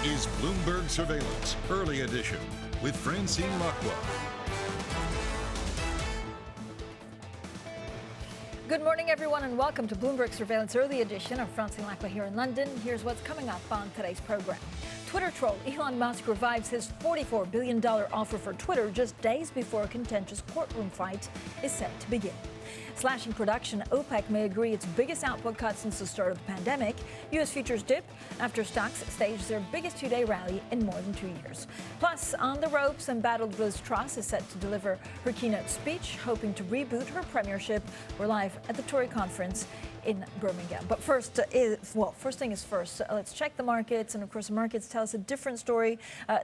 is Bloomberg Surveillance, Early Edition, with Francine Lacqua. Good morning, everyone, and welcome to Bloomberg Surveillance Early Edition. I'm Francine Lacqua here in London. Here's what's coming up on today's program. Twitter troll Elon Musk revives his $44 billion offer for Twitter just days before a contentious courtroom fight is set to begin. Slashing production, OPEC may agree its biggest output cut since the start of the pandemic. U.S. futures dip after stocks staged their biggest two-day rally in more than 2 years. Plus, on the ropes, embattled Liz Truss is set to deliver her keynote speech, hoping to reboot her premiership. We're live at the Tory conference in Birmingham. But first thing is first. Let's check the markets. And of course, the markets tell us a different story.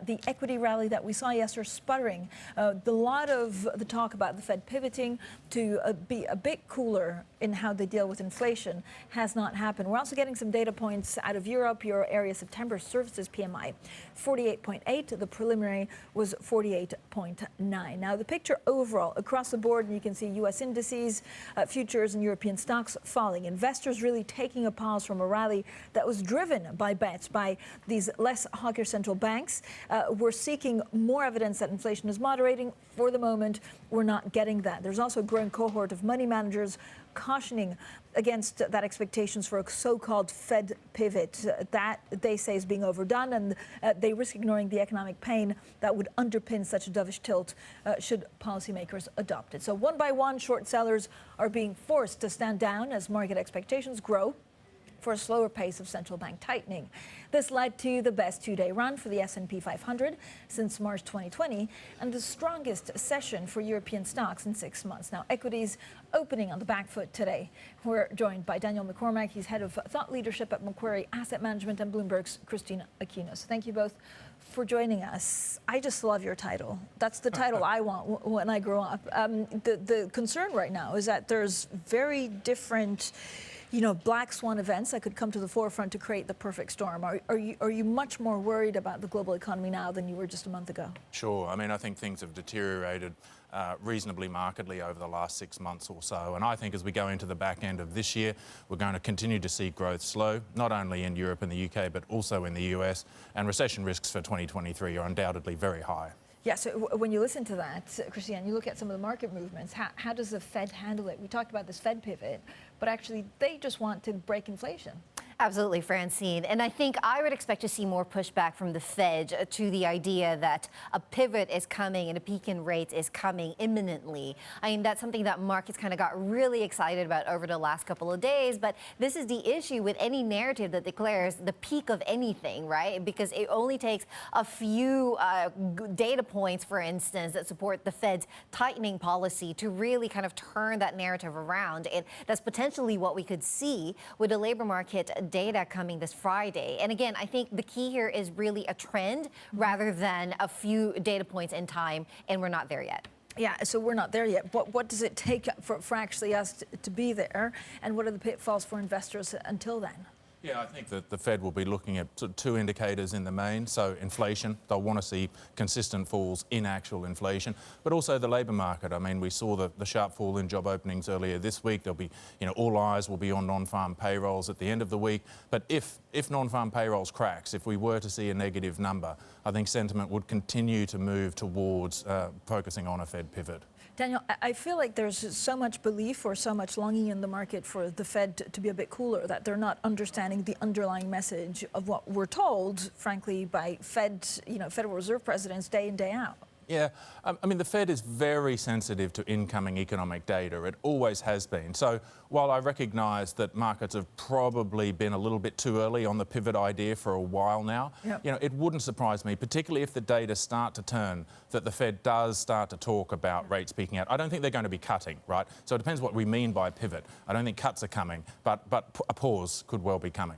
The equity rally that we saw yesterday sputtering. The lot of the talk about the Fed pivoting to be a bit cooler in how they deal with inflation has not happened. We're also getting some data points out of Europe. Euro area September services PMI, 48.8. The preliminary was 48.9. Now, the picture overall across the board, and you can see U.S. indices, futures and European stocks falling. Investors really taking a pause from a rally that was driven by bets by these less hawkish central banks. We're seeking more evidence that inflation is moderating. For the moment, we're not getting that. There's also a growing cohort of money managers cautioning against that expectations for a so-called Fed pivot that they say is being overdone, and they risk ignoring the economic pain that would underpin such a dovish tilt should policymakers adopt it. So one by one, short sellers are being forced to stand down as market expectations grow for a slower pace of central bank tightening. This led to the best two-day run for the S&P 500 since March 2020 and the strongest session for European stocks in 6 months. Now, equities opening on the back foot today. We're joined by Daniel McCormack. He's head of thought leadership at Macquarie Asset Management, and Bloomberg's Christine Aquino. So thank you both for joining us. I just love your title. That's the title I want when I grow up. The concern right now is that there's very different black swan events that could come to the forefront to create the perfect storm. Are you much more worried about the global economy now than you were just a month ago? Sure. I mean, I think things have deteriorated reasonably markedly over the last 6 months or so. And I think as we go into the back end of this year, we're going to continue to see growth slow, not only in Europe and the UK, but also in the US. And recession risks for 2023 are undoubtedly very high. Yeah, so when you listen to that, Christiane, you look at some of the market movements, how does the Fed handle it? We talked about this Fed pivot, but actually they just want to break inflation. Absolutely, Francine. And I think I would expect to see more pushback from the Fed to the idea that a pivot is coming and a peak in rates is coming imminently. I mean, that's something that markets kind of got really excited about over the last couple of days. But this is the issue with any narrative that declares the peak of anything, right? Because it only takes a few data points, for instance, that support the Fed's tightening policy to really kind of turn that narrative around. And that's potentially what we could see with the labor market data coming this Friday. And again, I think the key here is really a trend rather than a few data points in time, and we're not there yet. Yeah, so we're not there yet. What does it take for actually us to be there, and what are the pitfalls for investors until then? Yeah, I think that the Fed will be looking at two indicators in the main. So inflation, they'll want to see consistent falls in actual inflation, but also the labour market. I mean, we saw the sharp fall in job openings earlier this week. There'll be, all eyes will be on non-farm payrolls at the end of the week. But if non-farm payrolls cracks, if we were to see a negative number, I think sentiment would continue to move towards focusing on a Fed pivot. Daniel, I feel like there's so much belief or so much longing in the market for the Fed to be a bit cooler that they're not understanding the underlying message of what we're told, frankly, by Federal Reserve presidents day in, day out. Yeah, I mean, the Fed is very sensitive to incoming economic data. It always has been. So while I recognise that markets have probably been a little bit too early on the pivot idea for a while now, it wouldn't surprise me, particularly if the data start to turn, that the Fed does start to talk about rates peaking out. I don't think they're going to be cutting, right? So it depends what we mean by pivot. I don't think cuts are coming, but a pause could well be coming.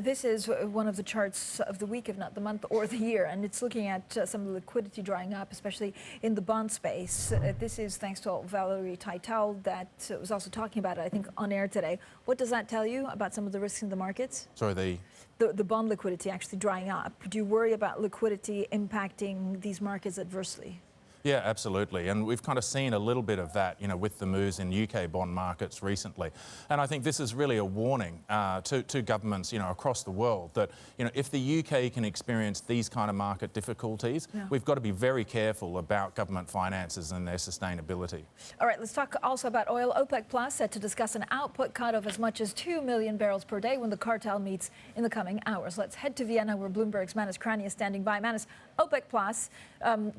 This is one of the charts of the week, if not the month or the year, and it's looking at some of the liquidity drying up, especially in the bond space. This is thanks to Valerie Teitel that was also talking about it, I think, on air today. What does that tell you about some of the risks in the markets? Sorry, the bond liquidity actually drying up. Do you worry about liquidity impacting these markets adversely? Yeah, absolutely. And we've kind of seen a little bit of that, with the moves in UK bond markets recently. And I think this is really a warning to governments, across the world that, if the UK can experience these kind of market difficulties, we've got to be very careful about government finances and their sustainability. All right, let's talk also about oil. OPEC Plus set to discuss an output cut of as much as 2 million barrels per day when the cartel meets in the coming hours. Let's head to Vienna, where Bloomberg's Manus Krania is standing by. Manus, OPEC Plus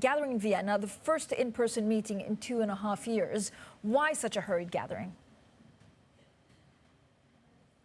gathering in Vienna, the first in-person meeting in 2.5 years. Why such a hurried gathering?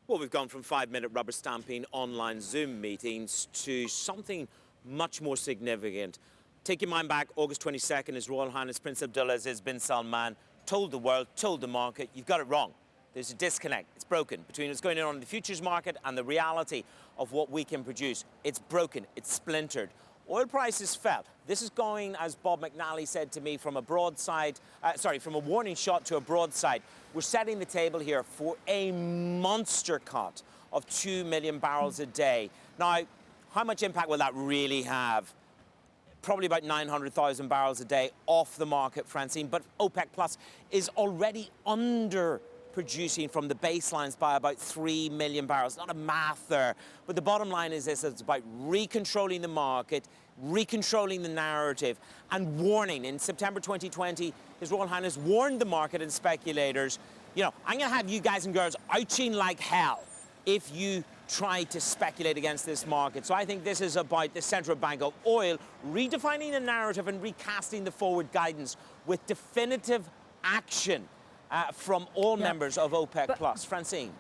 Well, we've gone from 5-minute rubber stamping online Zoom meetings to something much more significant. Take your mind back, August 22nd, His Royal Highness Prince Abdulaziz bin Salman told the world, told the market, you've got it wrong. There's a disconnect. It's broken between what's going on in the futures market and the reality of what we can produce. It's broken. It's splintered. Oil prices fell. This is going, as Bob McNally said to me, from a from a warning shot to a broadside. We're setting the table here for a monster cut of 2 million barrels a day. Now, how much impact will that really have? Probably about 900,000 barrels a day off the market, Francine, but OPEC Plus is already producing from the baselines by about 3 million barrels. Not a math there, but the bottom line is this: it's about recontrolling the market, recontrolling the narrative, and warning. In September 2020, His Royal Highness warned the market and speculators, I'm going to have you guys and girls ouching like hell if you try to speculate against this market. So I think this is about the Central Bank of Oil redefining the narrative and recasting the forward guidance with definitive action from all members of OPEC Plus. Francine.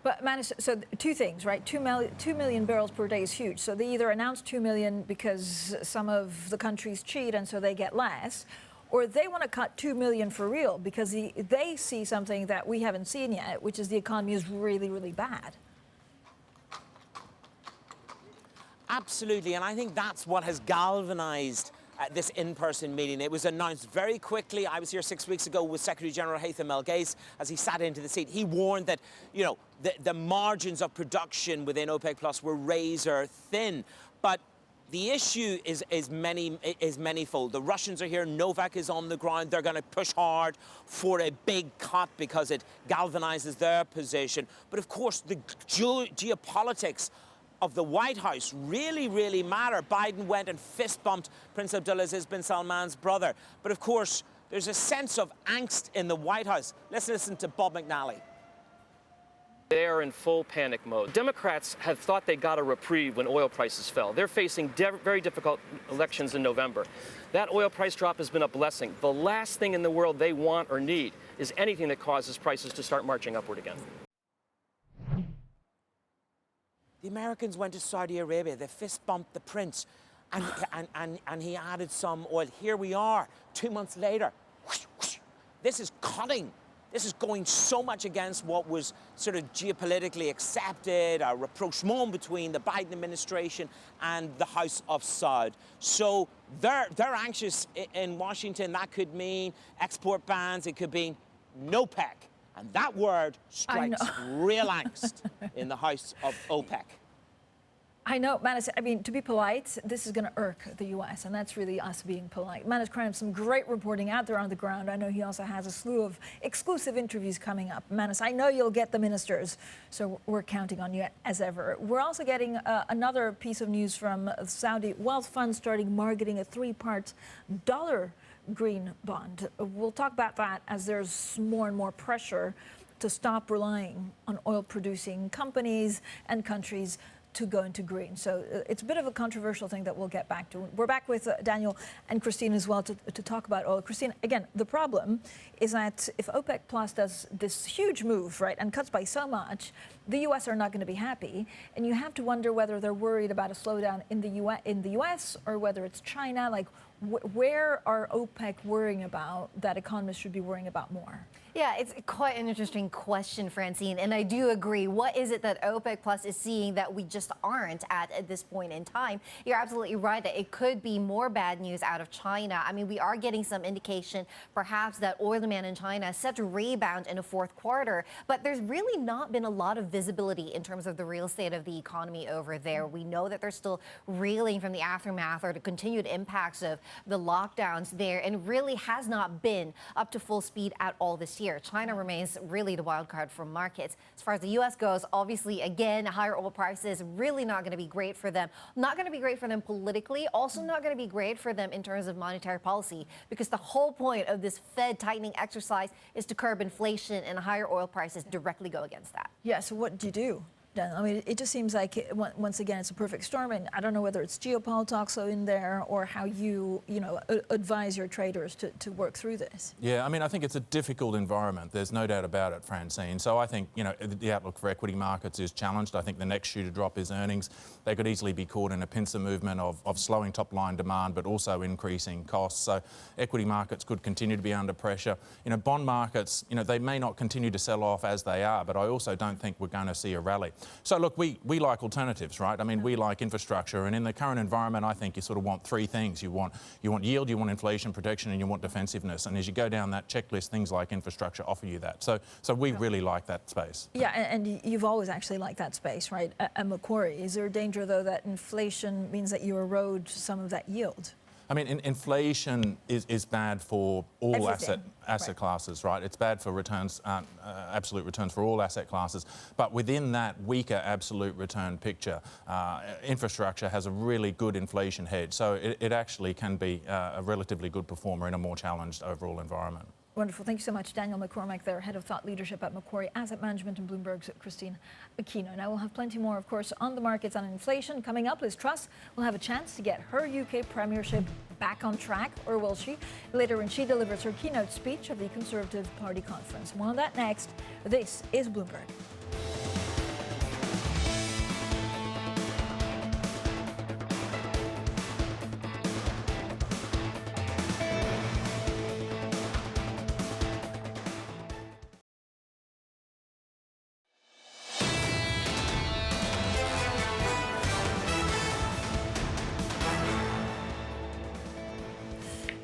But Manus, so two things, right? 2 million barrels per day is huge. So they either announce 2 million because some of the countries cheat and so they get less, or they want to cut 2 million for real because they see something that we haven't seen yet, which is the economy is really, really bad. Absolutely, and I think that's what has galvanized this in-person meeting. It was announced very quickly. I was here 6 weeks ago with Secretary General Haytham El Ghais as he sat into the seat. He warned that, the margins of production within OPEC Plus were razor thin. But the issue is manyfold. The Russians are here. Novak is on the ground. They're going to push hard for a big cut because it galvanizes their position. But of course, the geopolitics of the White House really, really matter. Biden went and fist bumped Prince Abdulaziz bin Salman's brother. But of course, there's a sense of angst in the White House. Let's listen to Bob McNally. They are in full panic mode. Democrats had thought they got a reprieve when oil prices fell. They're facing very difficult elections in November. That oil price drop has been a blessing. The last thing in the world they want or need is anything that causes prices to start marching upward again. The Americans went to Saudi Arabia. They fist bumped the prince, and he added some oil. Here we are, 2 months later. Whoosh, whoosh. This is cutting. This is going so much against what was sort of geopolitically accepted, a rapprochement between the Biden administration and the House of Saud. So they're anxious in Washington. That could mean export bans. It could mean NOPEC. And that word strikes real angst in the House of OPEC. I know, Manus, I mean, to be polite, this is going to irk the U.S., and that's really us being polite. Manus Krania, some great reporting out there on the ground. I know he also has a slew of exclusive interviews coming up. Manus, I know you'll get the ministers, so we're counting on you as ever. We're also getting another piece of news from Saudi wealth fund starting marketing a 3-part dollar green bond. We'll talk about that as there's more and more pressure to stop relying on oil-producing companies and countries to go into green. So it's a bit of a controversial thing that we'll get back to. We're back with Daniel and Christine as well to talk about oil. Christine, again, the problem is that if OPEC Plus does this huge move, right, and cuts by so much, the U.S. are not going to be happy. And you have to wonder whether they're worried about a slowdown in the U.S. or whether it's China. Like, where are OPEC worrying about that economists should be worrying about more? Yeah, it's quite an interesting question, Francine, and I do agree. What is it that OPEC Plus is seeing that we just aren't at this point in time? You're absolutely right that it could be more bad news out of China. I mean, we are getting some indication perhaps that oil demand in China is set to rebound in the fourth quarter, but there's really not been a lot of visibility in terms of the real state of the economy over there. We know that they're still reeling from the aftermath or the continued impacts of the lockdowns there, and really has not been up to full speed at all this year. China remains really the wild card for markets. As far as the U.S. goes, obviously, again, higher oil prices really not going to be great for them. Not going to be great for them politically, also not going to be great for them in terms of monetary policy, because the whole point of this Fed tightening exercise is to curb inflation, and higher oil prices directly go against that. Yeah, so what do you do? I mean, it just seems like, once again, it's a perfect storm, and I don't know whether it's geopolitics also in there or how you advise your traders to work through this. Yeah, I mean, I think it's a difficult environment. There's no doubt about it, Francine. So I think, the outlook for equity markets is challenged. I think the next shoe to drop is earnings. They could easily be caught in a pincer movement of slowing top-line demand, but also increasing costs. So equity markets could continue to be under pressure. Bond markets, they may not continue to sell off as they are, but I also don't think we're going to see a rally. So look, we like alternatives, right? I mean, we like infrastructure, and in the current environment, I think you sort of want three things. You want yield, you want inflation protection, and you want defensiveness. And as you go down that checklist, things like infrastructure offer you that. So we really like that space. Yeah, and you've always actually liked that space, right? At Macquarie, is there a danger though that inflation means that you erode some of that yield? I mean, inflation is bad for all asset classes, right? It's bad for returns, absolute returns for all asset classes. But within that weaker absolute return picture, infrastructure has a really good inflation hedge. So it actually can be a relatively good performer in a more challenged overall environment. Wonderful. Thank you so much, Daniel McCormack, there, Head of Thought Leadership at Macquarie Asset Management, and Bloomberg's Christine Aquino. Now, we'll have plenty more, of course, on the markets on inflation. Coming up, Liz Truss will have a chance to get her UK premiership back on track, or will she? Later, when she delivers her keynote speech at the Conservative Party conference. More on that next. This is Bloomberg.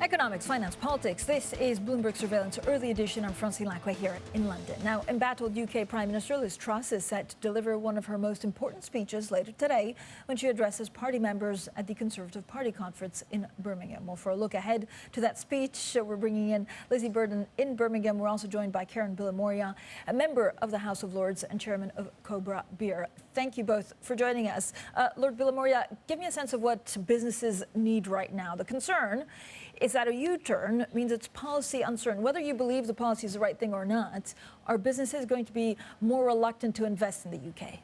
Economics, finance, politics. This is Bloomberg Surveillance Early Edition. I'm Francine Lacqua here in London. Now, embattled UK Prime Minister Liz Truss is set to deliver one of her most important speeches later today when she addresses party members at the Conservative Party conference in Birmingham. Well, for a look ahead to that speech, we're bringing in Lizzie Burden in Birmingham. We're also joined by Karan Bilimoria, a member of the House of Lords and chairman of Cobra beer. Thank you both for joining us. Lord Bilimoria, give me a sense of what businesses need right now. The concern is that a U-turn means it's policy uncertain. Whether you believe the policy is the right thing or not, are businesses going to be more reluctant to invest in the UK?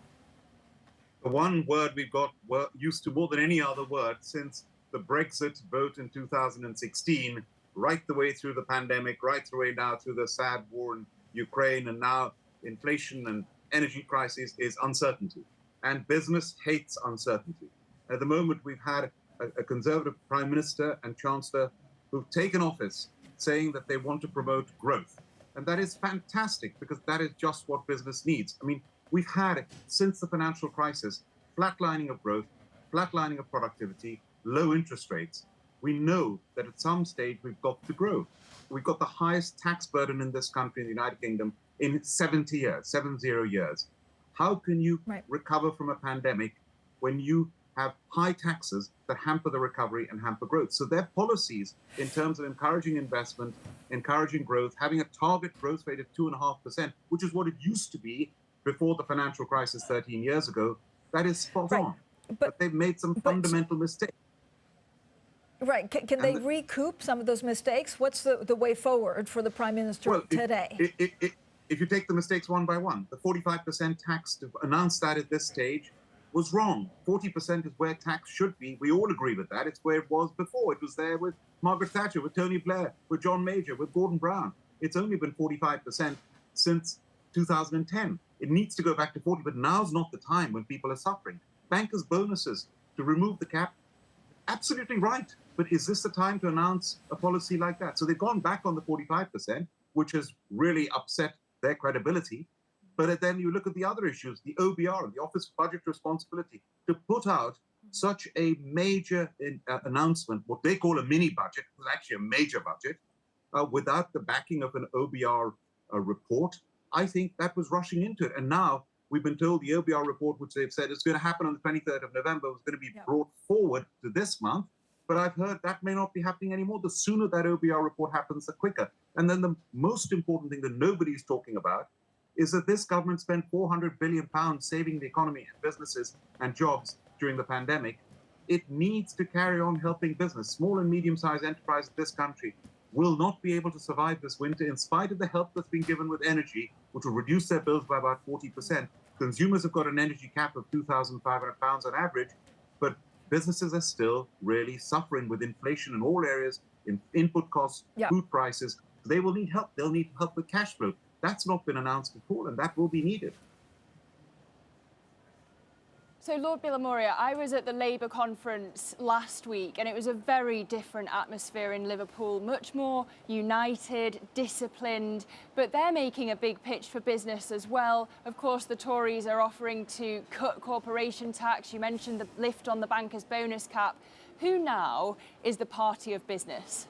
The one word we've got used to more than any other word since the Brexit vote in 2016, right the way through the pandemic, right the way now through the sad war in Ukraine, and now inflation and energy crisis, is uncertainty. And business hates uncertainty. At the moment, we've had a Conservative Prime Minister and Chancellor who've taken office saying that they want to promote growth. And that is fantastic, because that is just what business needs. I mean, we've had, since the financial crisis, flatlining of growth, flatlining of productivity, low interest rates. We know that at some stage we've got to grow. We've got the highest tax burden in this country, in the United Kingdom, in 70 years. How can you recover from a pandemic when you have high taxes that hamper the recovery and hamper growth? So their policies in terms of encouraging investment, encouraging growth, having a target growth rate of 2.5%, which is what it used to be before the financial crisis 13 years ago, that is spot on. But they've made some fundamental mistakes. Right. Can they recoup some of those mistakes? What's the way forward for the Prime Minister today? If you take the mistakes one by one, the 45% tax, to announce that at this stage, was wrong. 40% is where tax should be. We all agree with that. It's where it was before. It was there with Margaret Thatcher, with Tony Blair, with John Major, with Gordon Brown. It's only been 45% since 2010. It needs to go back to 40, but now's not the time when people are suffering. Bankers' bonuses to remove the cap, absolutely right. But is this the time to announce a policy like that? So they've gone back on the 45%. which has really upset their credibility. But then you look at the other issues, the OBR, the Office of Budget Responsibility, to put out such a major announcement, what they call a mini budget, it was actually a major budget, without the backing of an OBR report. I think that was rushing into it. And now we've been told the OBR report, which they've said is going to happen on the 23rd of November, was going to be brought forward to this month. But I've heard that may not be happening anymore. The sooner that OBR report happens, the quicker. And then the most important thing that nobody's talking about is that this government spent £400 billion saving the economy and businesses and jobs during the pandemic. It needs to carry on helping business. Small and medium-sized enterprises in this country will not be able to survive this winter in spite of the help that's been given with energy, which will reduce their bills by about 40%. Consumers have got an energy cap of £2,500 on average, but businesses are still really suffering with inflation in all areas, in input costs, food prices. They will need help. They'll need help with cash flow. That's not been announced at all, and that will be needed. So, Lord Bilimoria, I was at the Labour conference last week, and it was a very different atmosphere in Liverpool, much more united, disciplined, but they're making a big pitch for business as well. Of course, the Tories are offering to cut corporation tax. You mentioned the lift on the bankers' bonus cap. Who now is the party of business?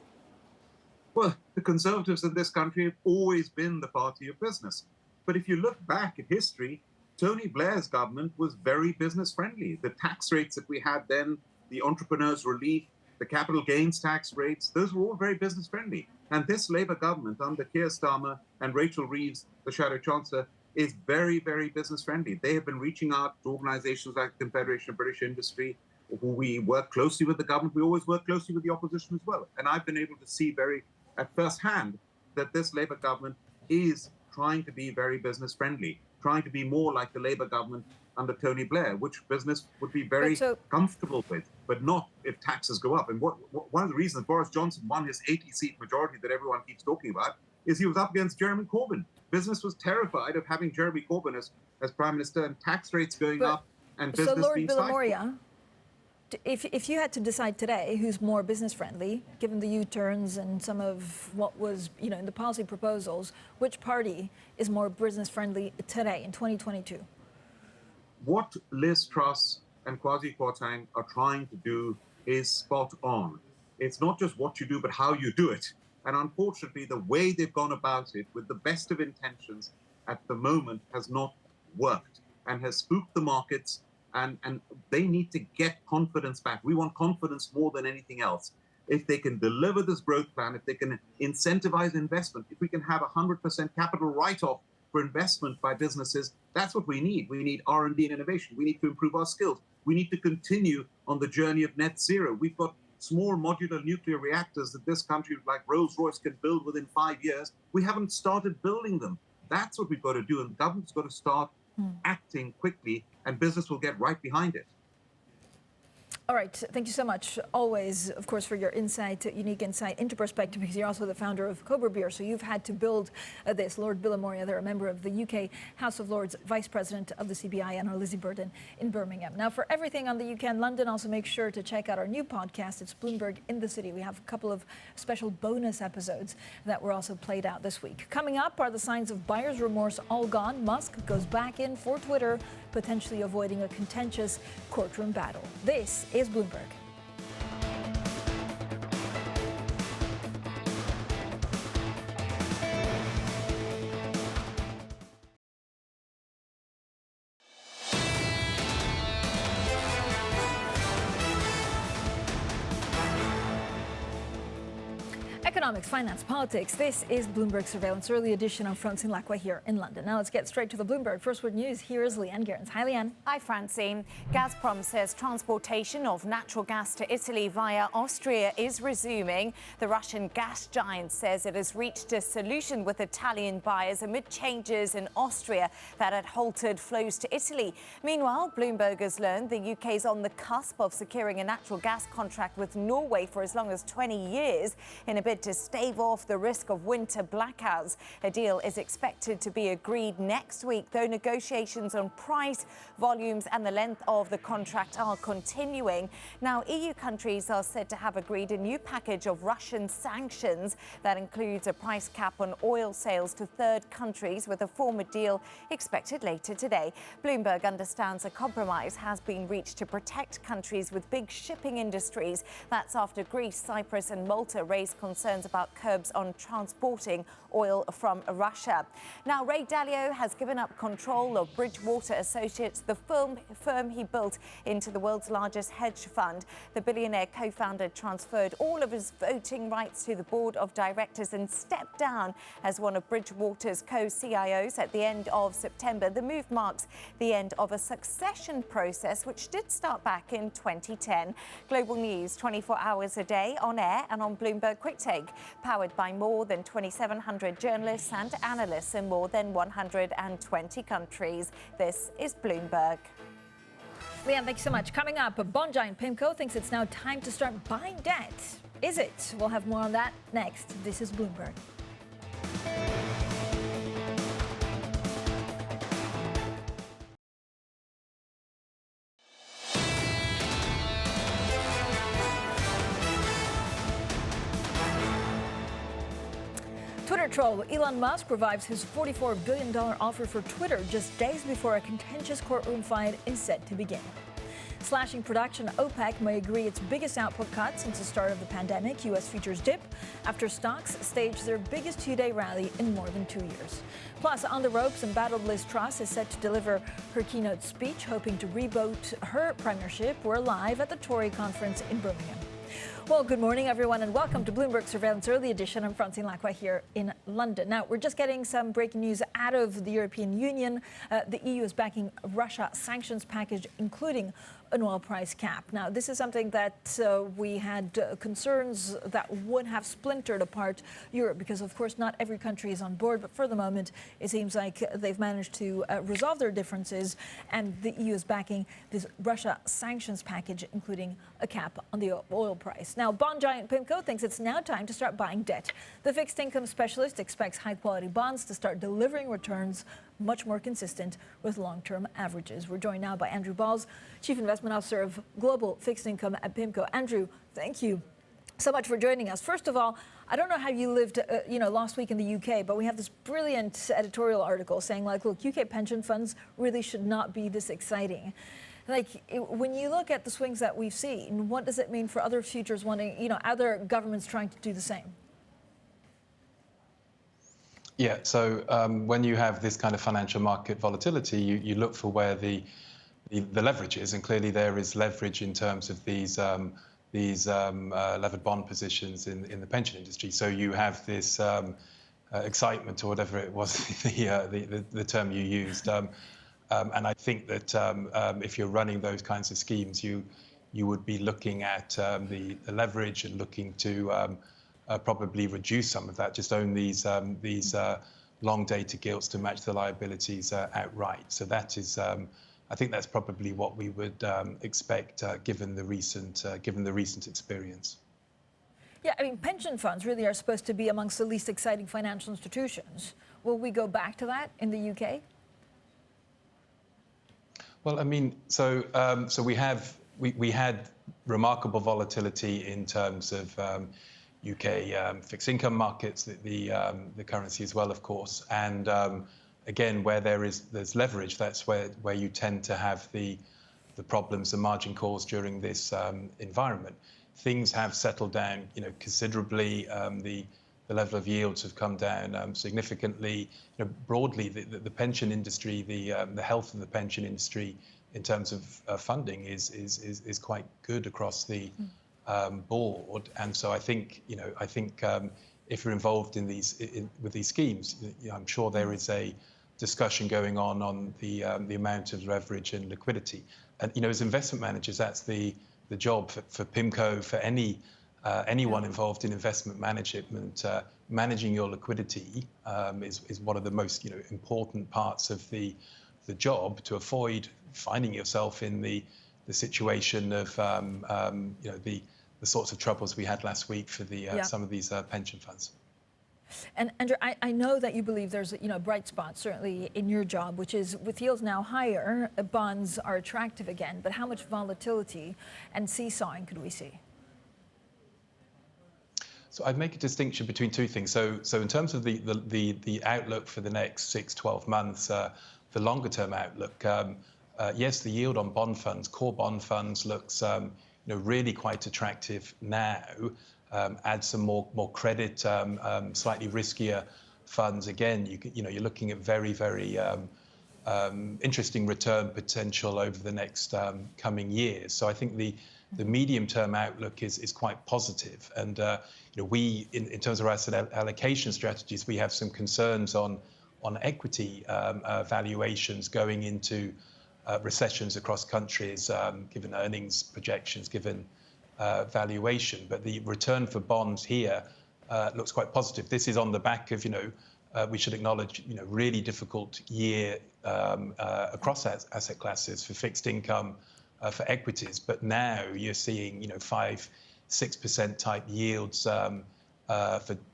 Well, the Conservatives in this country have always been the party of business. But if you look back at history, Tony Blair's government was very business friendly. The tax rates that we had then, the entrepreneurs' relief, the capital gains tax rates, those were all very business friendly. And this Labour government under Keir Starmer and Rachel Reeves, the Shadow Chancellor, is very, very business friendly. They have been reaching out to organizations like the Confederation of British Industry, who we work closely with the government. We always work closely with the opposition as well. And I've been able to see at first hand that this Labour government is trying to be very business friendly, trying to be more like the Labour government under Tony Blair, which business would be very comfortable with, but not if taxes go up. And one of the reasons Boris Johnson won his 80-seat majority that everyone keeps talking about is he was up against Jeremy Corbyn. Business was terrified of having Jeremy Corbyn as Prime Minister and tax rates going up and business being stifled. If you had to decide today who's more business friendly, given the U-turns and some of what was, in the policy proposals, which party is more business friendly today in 2022? What Liz Truss and Kwasi Kwarteng are trying to do is spot on. It's not just what you do, but how you do it. And unfortunately, the way they've gone about it with the best of intentions at the moment has not worked and has spooked the markets. And they need to get confidence back. We want confidence more than anything else. If they can deliver this growth plan, if they can incentivize investment, if we can have 100% capital write-off for investment by businesses, that's what we need. We need R&D and innovation. We need to improve our skills. We need to continue on the journey of net zero. We've got small modular nuclear reactors that this country, like Rolls-Royce, can build within 5 years. We haven't started building them. That's what we've got to do. And the government's got to start acting quickly, and business will get right behind it. All right. Thank you so much. Always, of course, for your insight, unique insight into perspective, because you're also the founder of Cobra beer. So you've had to build this. Lord Bilimoria, they're a member of the UK House of Lords, Vice President of the CBI, and our Lizzie Burden in Birmingham. Now, for everything on the UK and London, also make sure to check out our new podcast. It's Bloomberg in the City. We have a couple of special bonus episodes that were also played out this week. Coming up, are the signs of buyer's remorse all gone? Musk goes back in for Twitter, potentially avoiding a contentious courtroom battle. This is Bloomberg. Economics, finance, politics. This is Bloomberg Surveillance, early edition on Francine Lacqua here in London. Now let's get straight to the Bloomberg. First with news, here is Leanne Gerrans. Hi, Leanne. Hi, Francine. Gazprom says transportation of natural gas to Italy via Austria is resuming. The Russian gas giant says it has reached a solution with Italian buyers amid changes in Austria that had halted flows to Italy. Meanwhile, Bloomberg has learned the UK is on the cusp of securing a natural gas contract with Norway for as long as 20 years in a bid bid to stave off the risk of winter blackouts. A deal is expected to be agreed next week, though negotiations on price, volumes and the length of the contract are continuing. Now, EU countries are said to have agreed a new package of Russian sanctions that includes a price cap on oil sales to third countries, with a formal deal expected later today. Bloomberg understands a compromise has been reached to protect countries with big shipping industries. That's after Greece, Cyprus and Malta raised concerns about curbs on transporting oil from Russia. Now, Ray Dalio has given up control of Bridgewater Associates, the firm he built into the world's largest hedge fund. The billionaire co-founder transferred all of his voting rights to the board of directors and stepped down as one of Bridgewater's co-CIOs at the end of September. The move marks the end of a succession process which did start back in 2010. Global news 24 hours a day on air and on Bloomberg Quick Take, powered by more than 2,700 journalists and analysts in more than 120 countries. This is Bloomberg. Leanne, thanks so much. Coming up, a bond giant PIMCO thinks it's now time to start buying debt. Is it? We'll have more on that next. This is Bloomberg. Twitter troll Elon Musk revives his $44 billion offer for Twitter just days before a contentious courtroom fight is set to begin. Slashing production, OPEC may agree its biggest output cut since the start of the pandemic. U.S. futures dip after stocks staged their biggest two-day rally in more than 2 years. Plus, on the ropes, embattled Liz Truss is set to deliver her keynote speech, hoping to reboot her premiership. We're live at the Tory conference in Birmingham. Well, good morning, everyone, and welcome to Bloomberg Surveillance Early Edition. I'm Francine Lacqua here in London. Now, we're just getting some breaking news out of the European Union. The EU is backing Russia sanctions package, including an oil price cap. Now, this is something that we had concerns that would have splintered apart Europe because, of course, not every country is on board. But for the moment, it seems like they've managed to resolve their differences, and the EU is backing this Russia sanctions package, including a cap on the oil price. Now, bond giant PIMCO thinks it's now time to start buying debt. The fixed income specialist expects high-quality bonds to start delivering returns much more consistent with long-term averages. We're joined now by Andrew Balls, Chief Investment Officer of Global Fixed Income at PIMCO. Andrew, thank you so much for joining us. First of all, I don't know how you lived, last week in the UK, but we have this brilliant editorial article saying, like, look, UK pension funds really should not be this exciting. When you look at the swings that we've seen, what does it mean for other futures wanting, other governments trying to do the same? Yeah, so when you have this kind of financial market volatility, you look for where the leverage is, and clearly there is leverage in terms of these levered bond positions in the pension industry. So you have this excitement, or whatever it was, the term you used. And I think that if you're running those kinds of schemes, you would be looking at the leverage and looking to probably reduce some of that, just own these long dated gilts to match the liabilities outright. So that is, I think that's probably what we would expect given the recent experience. Yeah, I mean, pension funds really are supposed to be amongst the least exciting financial institutions. Will we go back to that in the UK? Well, I mean, so we had remarkable volatility in terms of UK fixed income markets, the currency as well, of course, and again, where there's leverage, that's where you tend to have the problems, the margin calls during this environment. Things have settled down, considerably. The level of yields have come down significantly. Broadly, the pension industry, the health of the pension industry in terms of funding is quite good across the board. And so I think if you're involved in with these schemes, I'm sure there is a discussion going on the amount of leverage and liquidity. And as investment managers, that's the job for PIMCO, for anyone involved in investment management. Managing your liquidity is one of the most important parts of the job, to avoid finding yourself in the situation of the sorts of troubles we had last week for the some of these pension funds. And Andrew, I know that you believe there's a bright spot certainly in your job, which is with yields now higher, bonds are attractive again. But how much volatility and seesawing could we see? So I'd make a distinction between two things. So in terms of the outlook for the next 6-12 months, the longer term outlook, yes, the yield on bond funds, core bond funds, looks really quite attractive now. Add some more credit, slightly riskier funds. Again, you're looking at very interesting return potential over the next coming years. So I think the medium-term outlook is quite positive. And we, in terms of our asset allocation strategies, we have some concerns on equity valuations going into recessions across countries, given earnings projections, given valuation. But the return for bonds here looks quite positive. This is on the back of, we should acknowledge, really difficult year across asset classes for fixed income, for equities. But now you're seeing, 5-6% type yields for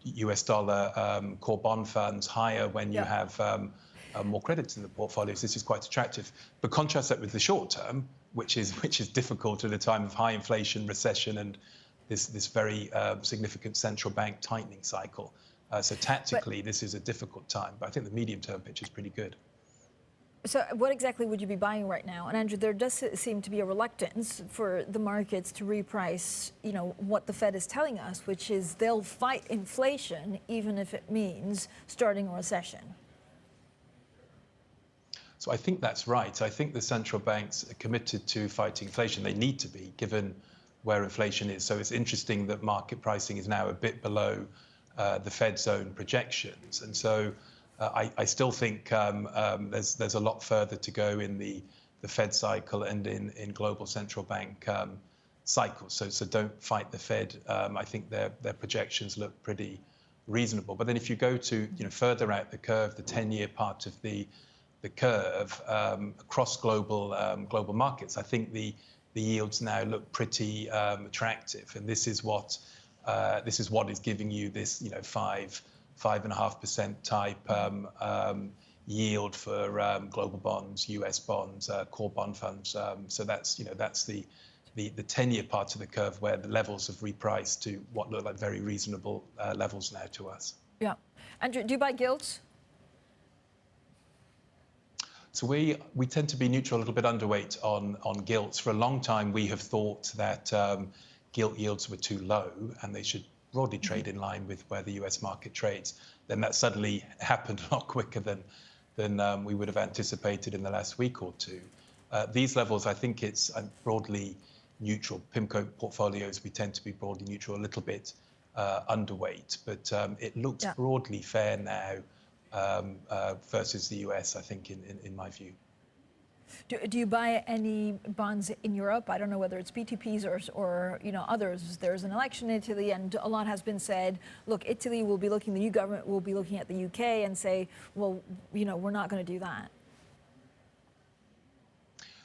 US dollar core bond funds, higher when you have more credits in the portfolios. This is quite attractive. But contrast that with the short term, which is difficult at a time of high inflation, recession, and this very significant central bank tightening cycle. So tactically, this is a difficult time. But I think the medium-term picture is pretty good. So what exactly would you be buying right now? And Andrew, there does seem to be a reluctance for the markets to reprice, what the Fed is telling us, which is they'll fight inflation even if it means starting a recession. So I think that's right. I think the central banks are committed to fighting inflation. They need to be, given where inflation is. So it's interesting that market pricing is now a bit below the Fed's own projections. And so I still think there's a lot further to go in the Fed cycle and in global central bank cycles. So don't fight the Fed. I think their projections look pretty reasonable. But then if you go to further out the curve, the 10-year part of the curve across global markets, I think the yields now look pretty attractive, and this is what is giving you this 5.5% type yield for global bonds, US bonds, core bond funds. So that's the 10-year part of the curve where the levels have repriced to what look like very reasonable levels now to us. Yeah, Andrew, do you buy gilts? So we tend to be neutral, a little bit underweight on gilts. For a long time, we have thought that gilt yields were too low and they should broadly trade in line with where the US market trades. Then that suddenly happened a lot quicker than we would have anticipated in the last week or two. These levels, I think it's broadly neutral. PIMCO portfolios, we tend to be broadly neutral, a little bit underweight, but it looks broadly fair now versus the US, I think, in my view. Do you buy any bonds in Europe? I don't know whether it's BTPs or others. There's an election in Italy, and a lot has been said. Look, Italy will be looking, the new government will be looking at the UK and say, well, we're not going to do that.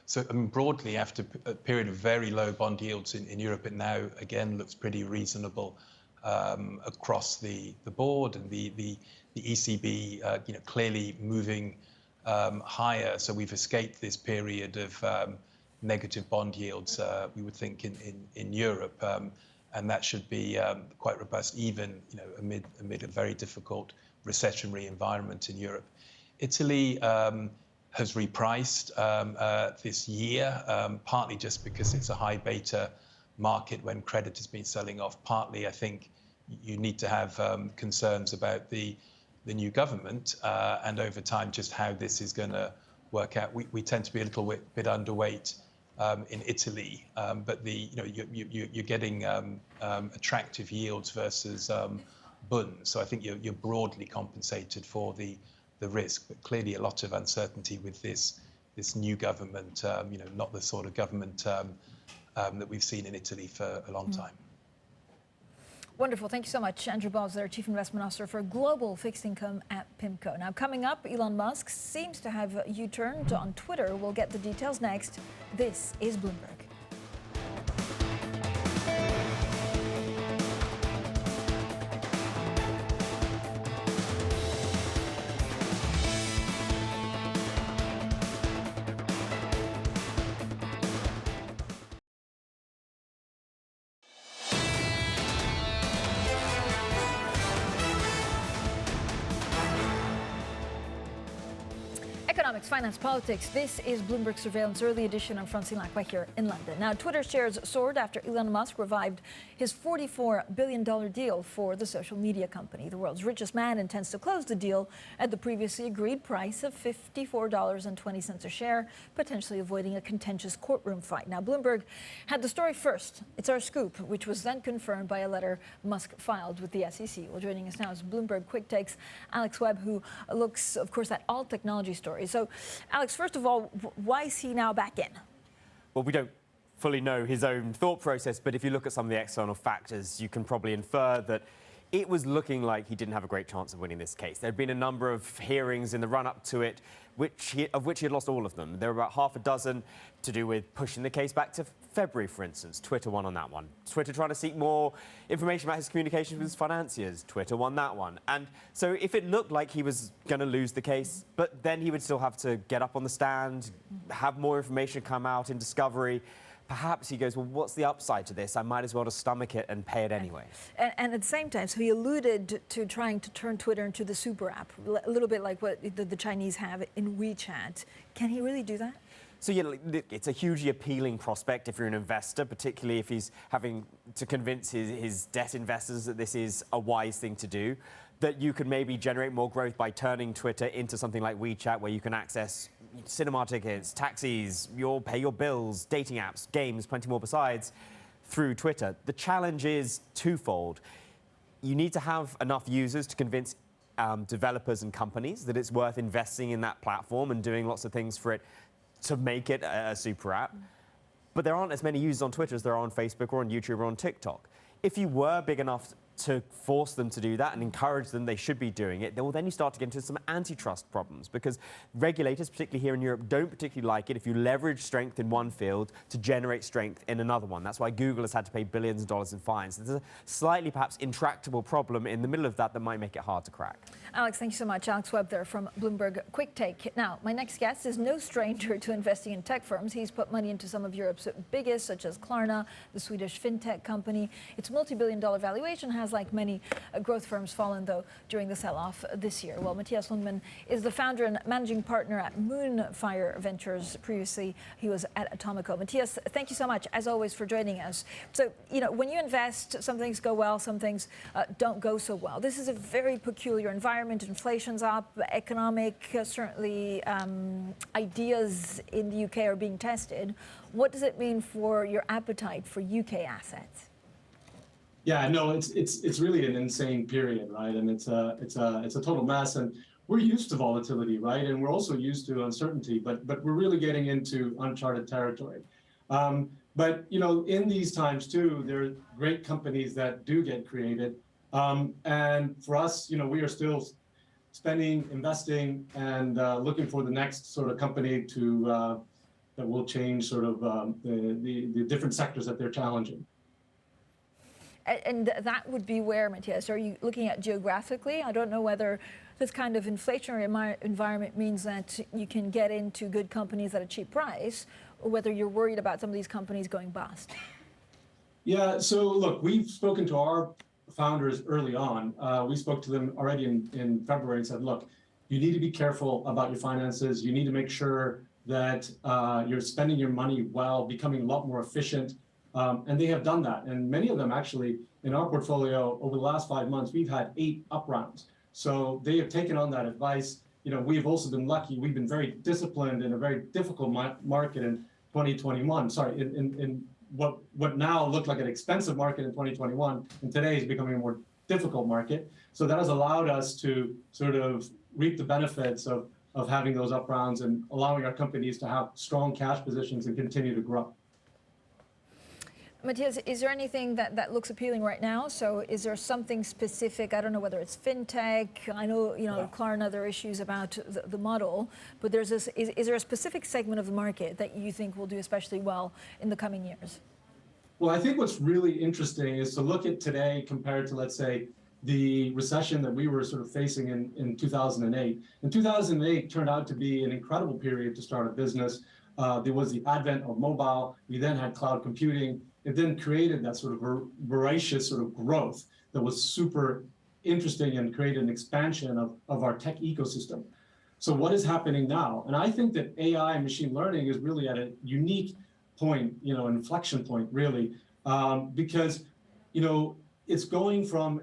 So, broadly, after a period of very low bond yields in Europe, it now again looks pretty reasonable across the board, and the ECB, clearly moving higher. So we've escaped this period of negative bond yields, we would think, in Europe, and that should be quite robust, even amid a very difficult recessionary environment in Europe. Italy has repriced this year, partly just because it's a high beta market when credit has been selling off. Partly, I think you need to have concerns about the new government and over time just how this is going to work out. We tend to be a little bit underweight in Italy, but you're getting attractive yields versus Bund. So I think you're broadly compensated for the risk, but clearly a lot of uncertainty with this new government. Not the sort of government that we've seen in Italy for a long time. Wonderful. Thank you so much. Andrew Bosler, Chief Investment Officer for Global Fixed Income at PIMCO. Now, coming up, Elon Musk seems to have U-turned on Twitter. We'll get the details next. This is Bloomberg. Economics, finance, politics. This is Bloomberg Surveillance Early Edition. I'm Francine Lacqua here in London. Now, Twitter shares soared after Elon Musk revived his $44 billion deal for the social media company. The world's richest man intends to close the deal at the previously agreed price of $54.20 a share, potentially avoiding a contentious courtroom fight. Now, Bloomberg had the story first. It's our scoop, which was then confirmed by a letter Musk filed with the SEC. Well, joining us now is Bloomberg Quick Takes Alex Webb, who looks, of course, at all technology stories. So, Alex, first of all, why is he now back in? Well, we don't fully know his own thought process, but if you look at some of the external factors, you can probably infer that it was looking like he didn't have a great chance of winning this case. There had been a number of hearings in the run-up to it, of which he had lost all of them. There were about half a dozen to do with pushing the case back to February, for instance. Twitter won on that one. Twitter trying to seek more information about his communications with his financiers. Twitter won that one. And so if it looked like he was going to lose the case, but then he would still have to get up on the stand, have more information come out in discovery, perhaps he goes, well, what's the upside to this? I might as well just stomach it and pay it anyway. And at the same time, so he alluded to trying to turn Twitter into the super app, a little bit like what the Chinese have in WeChat. Can he really do that? So, yeah, it's a hugely appealing prospect if you're an investor, particularly if he's having to convince his debt investors that this is a wise thing to do, that you could maybe generate more growth by turning Twitter into something like WeChat, where you can access cinema tickets, taxis, pay your bills, dating apps, games, plenty more besides, through Twitter. The challenge is twofold. You need to have enough users to convince developers and companies that it's worth investing in that platform and doing lots of things for it to make it a super app. But there aren't as many users on Twitter as there are on Facebook or on YouTube or on TikTok. If you were big enough to force them to do that and encourage them, they should be doing it, then you start to get into some antitrust problems, because regulators, particularly here in Europe, don't particularly like it if you leverage strength in one field to generate strength in another one. That's why Google has had to pay billions of dollars in fines. There's a slightly, perhaps, intractable problem in the middle of that might make it hard to crack. Alex, thank you so much. Alex Webb there from Bloomberg Quick Take. Now, my next guest is no stranger to investing in tech firms. He's put money into some of Europe's biggest, such as Klarna, the Swedish fintech company. Its multi-billion-dollar valuation has, like many growth firms, fallen, though, during the sell-off this year. Well, Matthias Lundman is the founder and managing partner at Moonfire Ventures. Previously, he was at Atomico. Matthias, thank you so much, as always, for joining us. So, when you invest, some things go well, some things don't go so well. This is a very peculiar environment. Inflation's up, economic, certainly ideas in the UK are being tested. What does it mean for your appetite for UK assets? Yeah, no, it's really an insane period, right? And it's a total mess. And we're used to volatility, right? And we're also used to uncertainty, but we're really getting into uncharted territory. But in these times too, there are great companies that do get created. And for us, we are still spending, investing, and looking for the next sort of company to that will change sort of the different sectors that they're challenging. And that would be where, Matthias? Are you looking at geographically? I don't know whether this kind of inflationary environment means that you can get into good companies at a cheap price, or whether you're worried about some of these companies going bust. Yeah, so look, we've spoken to our founders early on. We spoke to them already in February and said, look, you need to be careful about your finances. You need to make sure that you're spending your money well, becoming a lot more efficient. And they have done that. And many of them actually in our portfolio over the last 5 months, we've had 8 up rounds. So they have taken on that advice. We've also been lucky. We've been very disciplined in a very difficult market in 2021. Sorry, in what now looked like an expensive market in 2021, and today is becoming a more difficult market. So that has allowed us to sort of reap the benefits of having those up rounds and allowing our companies to have strong cash positions and continue to grow. Matthias, is there anything that looks appealing right now? So is there something specific? I don't know whether it's fintech. I know, Klarna, there are issues about the model, but there's this, is there a specific segment of the market that you think will do especially well in the coming years? Well, I think what's really interesting is to look at today compared to, let's say, the recession that we were sort of facing in 2008. And 2008 turned out to be an incredible period to start a business. There was the advent of mobile. We then had cloud computing. It then created that sort of voracious sort of growth that was super interesting and created an expansion of our tech ecosystem. So what is happening now? And I think that AI and machine learning is really at a unique point, inflection point, really, because, it's going from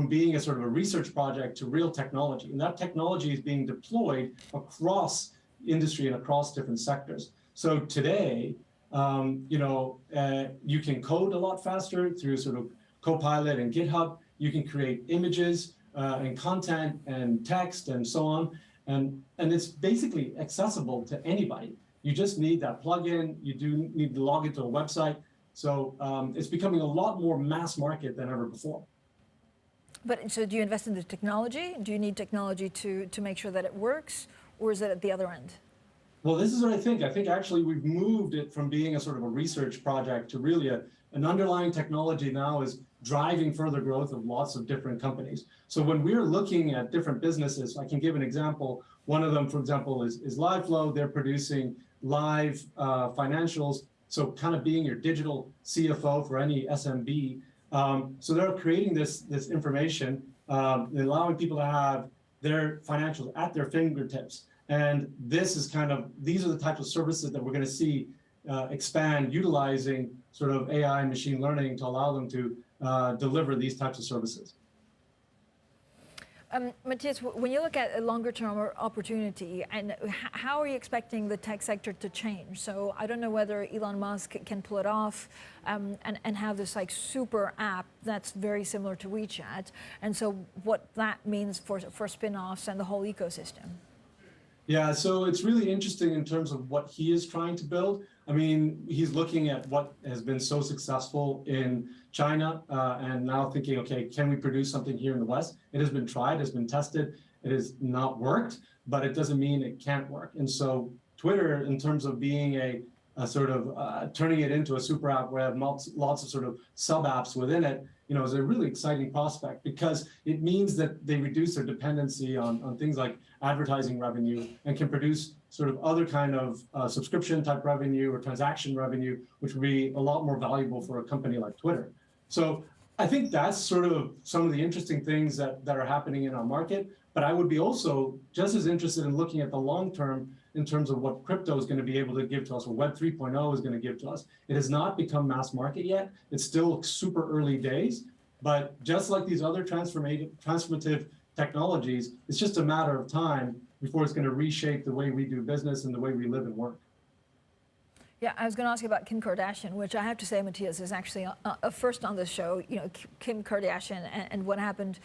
being a sort of a research project to real technology, and that technology is being deployed across industry and across different sectors. So today, you can code a lot faster through sort of Copilot and GitHub. You can create images and content and text and so on, and it's basically accessible to anybody. You just need that plugin. You do need to log into a website. So it's becoming a lot more mass market than ever before. But so do you invest in the technology? Do you need technology to make sure that it works, or is it at the other end? Well, this is what I think. I think actually we've moved it from being a sort of a research project to really an underlying technology now is driving further growth of lots of different companies. So when we're looking at different businesses, I can give an example. One of them, for example, is LiveFlow. They're producing live financials. So kind of being your digital CFO for any SMB. So they're creating this information, allowing people to have their financials at their fingertips. And these are the types of services that we're going to see expand, utilizing sort of AI and machine learning to allow them to deliver these types of services. Matthias, when you look at a longer-term opportunity, and how are you expecting the tech sector to change? So I don't know whether Elon Musk can pull it off and have this super app that's very similar to WeChat, and so what that means for spin-offs and the whole ecosystem. Yeah, so it's really interesting in terms of what he is trying to build. I mean, he's looking at what has been so successful in China and now thinking, okay, can we produce something here in the West? It has been tried, has been tested, it has not worked, but it doesn't mean it can't work. And so Twitter, in terms of being a sort of turning it into a super app where lots of sort of sub apps within it, is a really exciting prospect because it means that they reduce their dependency on things like advertising revenue and can produce sort of other kind of subscription type revenue or transaction revenue, which would be a lot more valuable for a company like Twitter. So I think that's sort of some of the interesting things that are happening in our market. But I would be also just as interested in looking at the long term in terms of what crypto is going to be able to give to us, or Web 3.0 is going to give to us. It has not become mass market yet. It's still super early days. But just like these other transformative technologies, it's just a matter of time before it's going to reshape the way we do business and the way we live and work. Yeah, I was going to ask you about Kim Kardashian, which I have to say, Matthias, is actually a first on the show. Kim Kardashian and what happened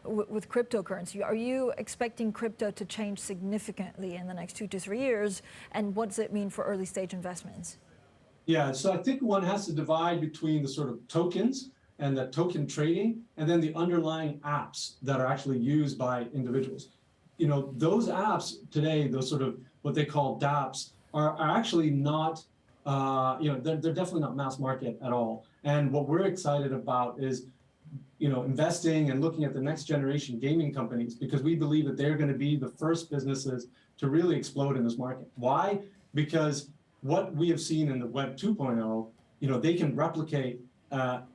with cryptocurrency. Are you expecting crypto to change significantly in the next 2 to 3 years? And what does it mean for early stage investments? Yeah, so I think one has to divide between the sort of tokens and the token trading, and then the underlying apps that are actually used by individuals. Those apps today, those sort of what they call dApps, are actually not, they're definitely not mass market at all. And what we're excited about is, investing and looking at the next generation gaming companies, because we believe that they're going to be the first businesses to really explode in this market. Why? Because what we have seen in the Web 2.0, they can replicate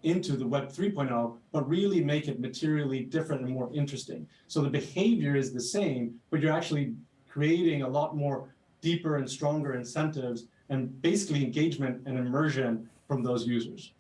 into the Web 3.0, but really make it materially different and more interesting. So the behavior is the same, but you're actually creating a lot more deeper and stronger incentives and basically engagement and immersion from those users.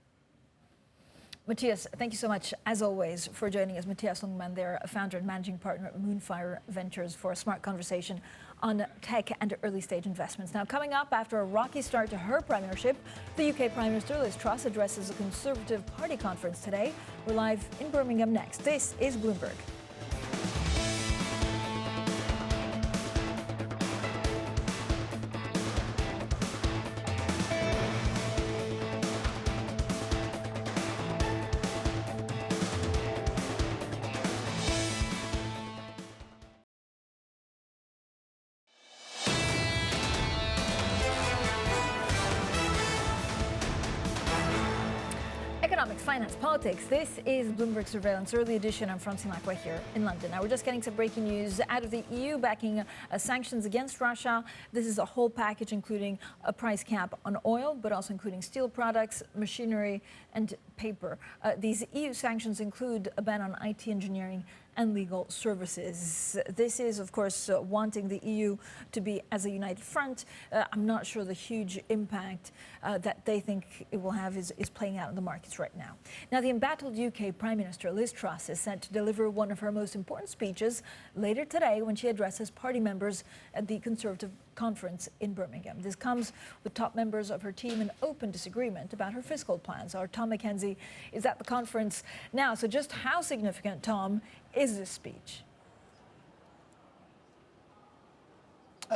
Matthias, thank you so much, as always, for joining us. Matthias Longman, there, founder and managing partner at Moonfire Ventures, for a smart conversation on tech and early stage investments. Now, coming up, after a rocky start to her premiership, the UK Prime Minister Liz Truss addresses a Conservative Party conference today. We're live in Birmingham next. This is Bloomberg. Economics, finance, politics. This is Bloomberg Surveillance Early Edition. I'm Francine Lacqua here in London. Now, we're just getting some breaking news out of the EU backing sanctions against Russia. This is a whole package, including a price cap on oil, but also including steel products, machinery, and paper. These EU sanctions include a ban on IT engineering and legal services. This is, of course, wanting the EU to be as a united front. I'm not sure the huge impact that they think it will have is playing out in the markets right now. Now, the embattled UK Prime Minister Liz Truss is set to deliver one of her most important speeches later today when she addresses party members at the Conservative conference in Birmingham. This comes with top members of her team in open disagreement about her fiscal plans. Our Tom McKenzie is at the conference now. So just how significant, Tom, is this speech?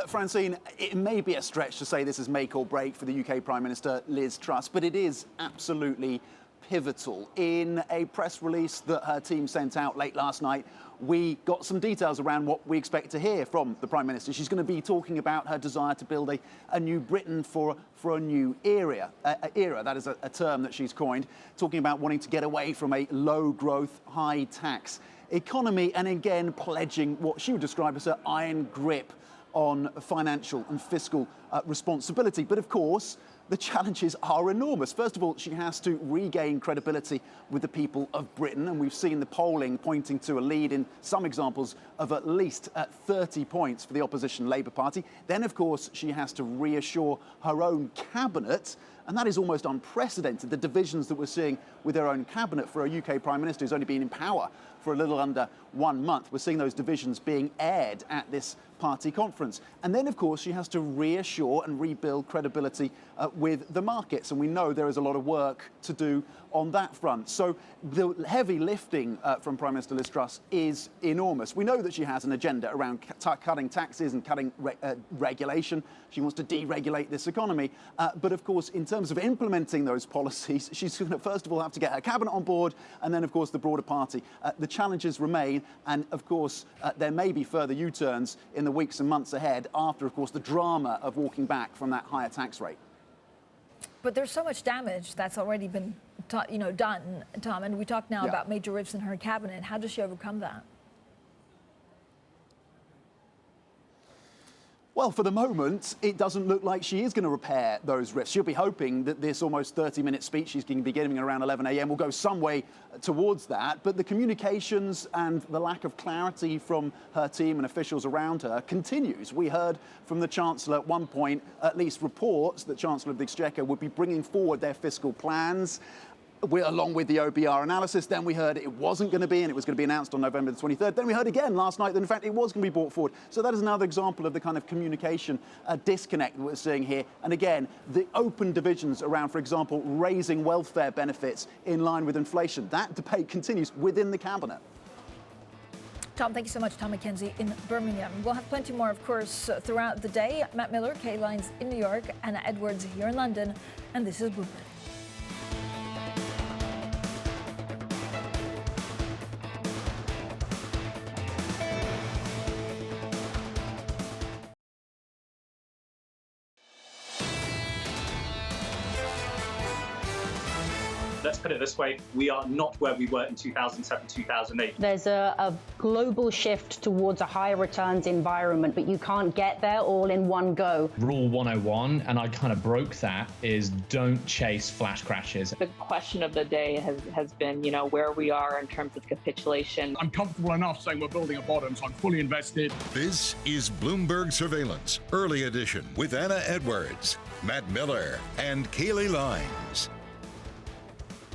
Francine, it may be a stretch to say this is make or break for the UK Prime Minister Liz Truss, but it is absolutely pivotal. In a press release that her team sent out late last night, we got some details around what we expect to hear from the Prime Minister. She's going to be talking about her desire to build a new Britain for a new era. That is a term that she's coined, talking about wanting to get away from a low-growth, high-tax economy, and again pledging what she would describe as her iron grip on financial and fiscal responsibility. But of course, the challenges are enormous. First of all, she has to regain credibility with the people of Britain, and we've seen the polling pointing to a lead in some examples of at least 30 points for the opposition Labour Party. Then, of course, she has to reassure her own cabinet, and that is almost unprecedented. The divisions that we're seeing with her own cabinet for a UK Prime Minister who's only been in power for a little under 1 month. We're seeing those divisions being aired at this party conference. And then, of course, she has to reassure and rebuild credibility with the markets. And we know there is a lot of work to do on that front. So the heavy lifting from Prime Minister Liz Truss is enormous. We know that she has an agenda around cutting taxes and cutting regulation. She wants to deregulate this economy. But, of course, in terms of implementing those policies, she's going to, first of all, have to get her cabinet on board, and then, of course, the broader party. The challenges remain, and, of course, there may be further U-turns in the weeks and months ahead after, of course, the drama of walking back from that higher tax rate. But there's so much damage that's already been done, Tom, and we talk now about major rifts in her cabinet. How does she overcome that? Well, for the moment, it doesn't look like she is going to repair those rifts. She'll be hoping that this almost 30-minute speech she's going to be giving around 11 a.m. will go some way towards that. But the communications and the lack of clarity from her team and officials around her continues. We heard from the Chancellor at one point, at least reports that Chancellor of the Exchequer would be bringing forward their fiscal plans. Along with the OBR analysis. Then we heard it wasn't going to be, and it was going to be announced on November the 23rd. Then we heard again last night that, in fact, it was going to be brought forward. So that is another example of the kind of communication disconnect that we're seeing here. And again, the open divisions around, for example, raising welfare benefits in line with inflation. That debate continues within the cabinet. Tom, thank you so much. Tom McKenzie in Birmingham. We'll have plenty more, of course, throughout the day. Matt Miller, Kailey Leinz in New York, Anna Edwards here in London. And this is Bloomberg. Let's put it this way, we are not where we were in 2007, 2008. There's a global shift towards a higher returns environment, but you can't get there all in one go. Rule 101, and I kind of broke that, is don't chase flash crashes. The question of the day has been, where we are in terms of capitulation. I'm comfortable enough saying we're building a bottom, so I'm fully invested. This is Bloomberg Surveillance, early edition with Anna Edwards, Matt Miller, and Kailey Leinz.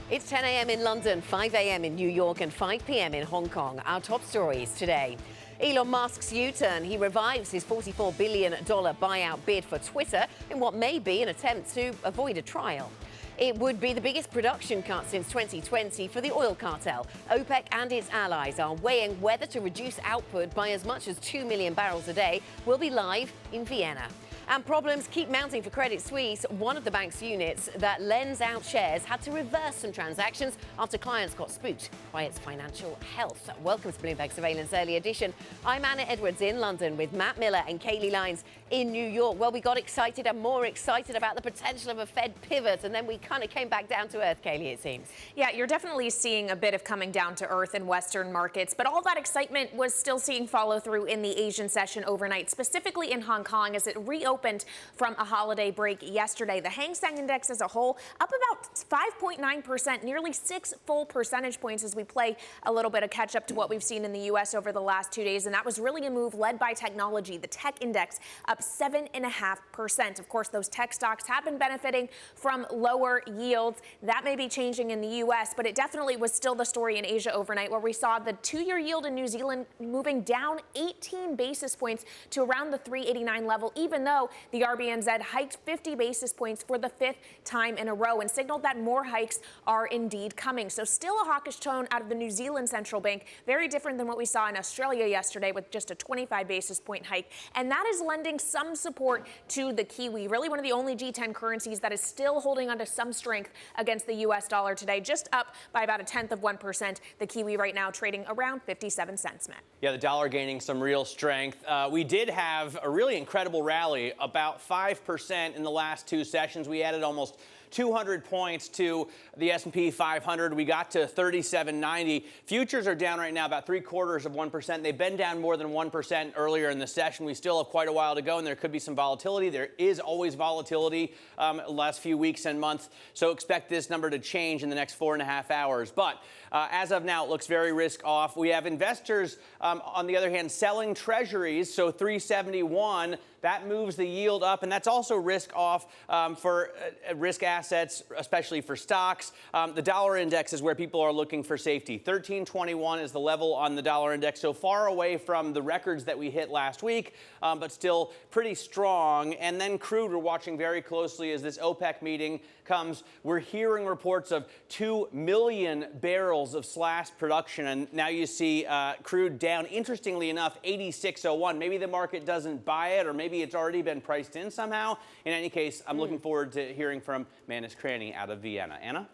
It's 10 a.m. in London, 5 a.m. in New York, and 5 p.m. in Hong Kong. Our top stories today. Elon Musk's U-turn. He revives his $44 billion buyout bid for Twitter in what may be an attempt to avoid a trial. It would be the biggest production cut since 2020 for the oil cartel. OPEC and its allies are weighing whether to reduce output by as much as 2 million barrels a day. We'll be live in Vienna. And problems keep mounting for Credit Suisse. One of the bank's units that lends out shares had to reverse some transactions after clients got spooked by its financial health. Welcome to Bloomberg Surveillance Early Edition. I'm Anna Edwards in London with Matt Miller and Kailey Leinz in New York. Well, we got excited and more excited about the potential of a Fed pivot, and then we kind of came back down to earth, Kailey, it seems. Yeah, you're definitely seeing a bit of coming down to earth in Western markets, but all that excitement was still seeing follow through in the Asian session overnight, specifically in Hong Kong as it reopened reopened from a holiday break yesterday. The Hang Seng Index as a whole up about 5.9%, nearly 6 full percentage points as we play a little bit of catch up to what we've seen in the U.S. over the last 2 days. And that was really a move led by technology. The tech index up 7.5%. Of course, those tech stocks have been benefiting from lower yields. That may be changing in the U.S., but it definitely was still the story in Asia overnight, where we saw the 2-year yield in New Zealand moving down 18 basis points to around the 389 level, even though the RBNZ hiked 50 basis points for the 5th time in a row and signaled that more hikes are indeed coming. So still a hawkish tone out of the New Zealand Central Bank, very different than what we saw in Australia yesterday with just a 25 basis point hike. And that is lending some support to the Kiwi, really one of the only G10 currencies that is still holding onto some strength against the U.S. dollar today, just up by about 1/10%. The Kiwi right now trading around 57 cents, Matt. Yeah, the dollar gaining some real strength. We did have a really incredible rally, about 5% in the last 2 sessions. We added almost 200 points to the S&P 500. We got to 37.90. Futures are down right now about 0.75%. They've been down more than 1% earlier in the session. We still have quite a while to go, and there could be some volatility. There is always volatility last few weeks and months, so expect this number to change in the next 4.5 hours. But as of now, it looks very risk off. We have investors, on the other hand, selling treasuries, so 371. That moves the yield up, and that's also risk off for risk assets, especially for stocks. The dollar index is where people are looking for safety. 1321 is the level on the dollar index, so far away from the records that we hit last week, but still pretty strong. And then crude, we're watching very closely as this OPEC meeting comes. We're hearing reports of 2 million barrels of slashed production, and now you see crude down, interestingly enough, 86.01. Maybe the market doesn't buy it, or maybe it's already been priced in somehow. In any case, I'm looking forward to hearing from Manus Cranny out of Vienna. Anna?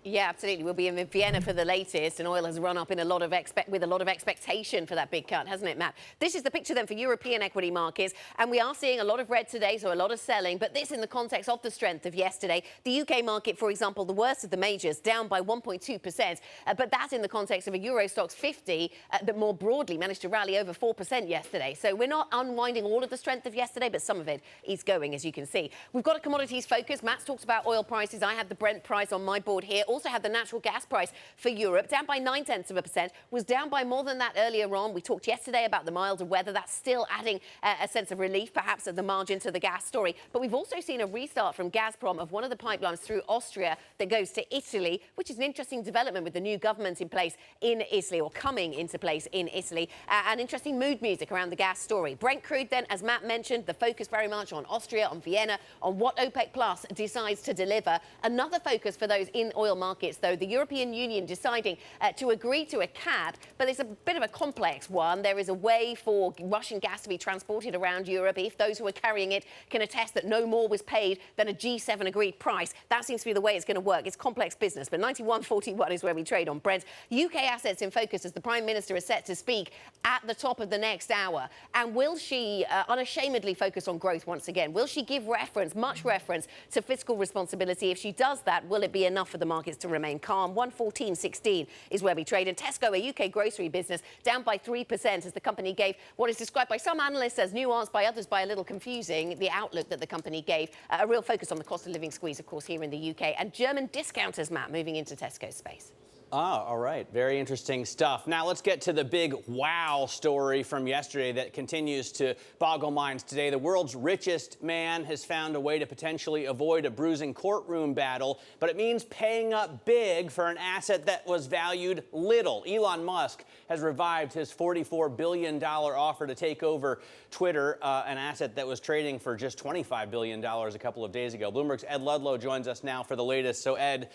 Yeah, absolutely. We'll be in Vienna for the latest, and oil has run up in a lot of expectation for that big cut, hasn't it, Matt? This is the picture then for European equity markets, and we are seeing a lot of red today, so a lot of selling, but this in the context of the strength of yesterday. The UK market, for example, the worst of the majors, down by 1.2%, but that in the context of a Euro Stoxx 50 that more broadly managed to rally over 4% yesterday. So we're not unwinding all of the strength of yesterday, but some of it is going, as you can see. We've got a commodities focus. Matt's talked about oil prices. I have the Brent price on my board here. Also have the natural gas price for Europe, down by 0.9%, was down by more than that earlier on. We talked yesterday about the milder weather. That's still adding a sense of relief, perhaps, at the margin to the gas story. But we've also seen a restart from Gazprom of one of the pipelines through Austria that goes to Italy, which is an interesting development with the new government in place in Italy, or coming into place in Italy. And interesting mood music around the gas story. Brent crude then, as Matt mentioned, the focus very much on Austria, on Vienna, on what OPEC Plus decides to deliver. Another focus for those in oil markets, though, the European Union deciding to agree to a cap, but it's a bit of a complex one. There is a way for Russian gas to be transported around Europe if those who are carrying it can attest that no more was paid than a G7 agreed price. That seems to be the way it's going to work. It's complex business, but 91.41 is where we trade on Brent. UK assets in focus as the Prime Minister is set to speak at the top of the next hour. And will she unashamedly focus on growth once again? Will she give reference, much reference, to fiscal responsibility? If she does that, will it be enough for the markets to remain calm? 114.16 is where we trade. And Tesco, a UK grocery business, down by 3% as the company gave what is described by some analysts as nuanced, by others by a little confusing, the outlook that the company gave. A real focus on the cost of living squeeze, of course, here in the UK. And German discounters, Matt, moving into Tesco's space. Ah, all right. Very interesting stuff. Now let's get to the big wow story from yesterday that continues to boggle minds today. The world's richest man has found a way to potentially avoid a bruising courtroom battle, but it means paying up big for an asset that was valued little. Elon Musk has revived his $44 billion offer to take over Twitter, an asset that was trading for just $25 billion a couple of days ago. Bloomberg's Ed Ludlow joins us now for the latest. So, Ed,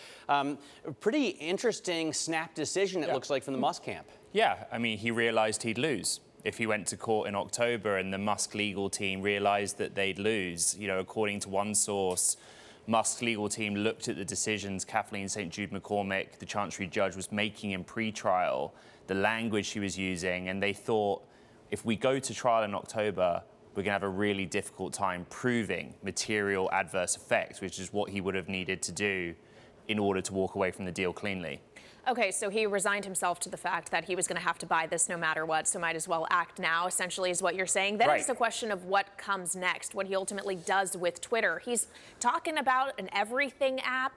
pretty interesting snap decision, it looks like, from the Musk camp. Yeah, I mean, he realized he'd lose if he went to court in October, and the Musk legal team realized that they'd lose. You know, according to one source, Musk's legal team looked at the decisions Kathleen St. Jude McCormick, the Chancery judge, was making in pre-trial, the language she was using, and they thought, if we go to trial in October, we're going to have a really difficult time proving material adverse effects, which is what he would have needed to do. in order to walk away from the deal cleanly. Okay, so he resigned himself to the fact that he was going to have to buy this no matter what, so might as well act now, essentially, is what you're saying. Then it's the question of what comes next, what he ultimately does with Twitter. He's talking about an everything app,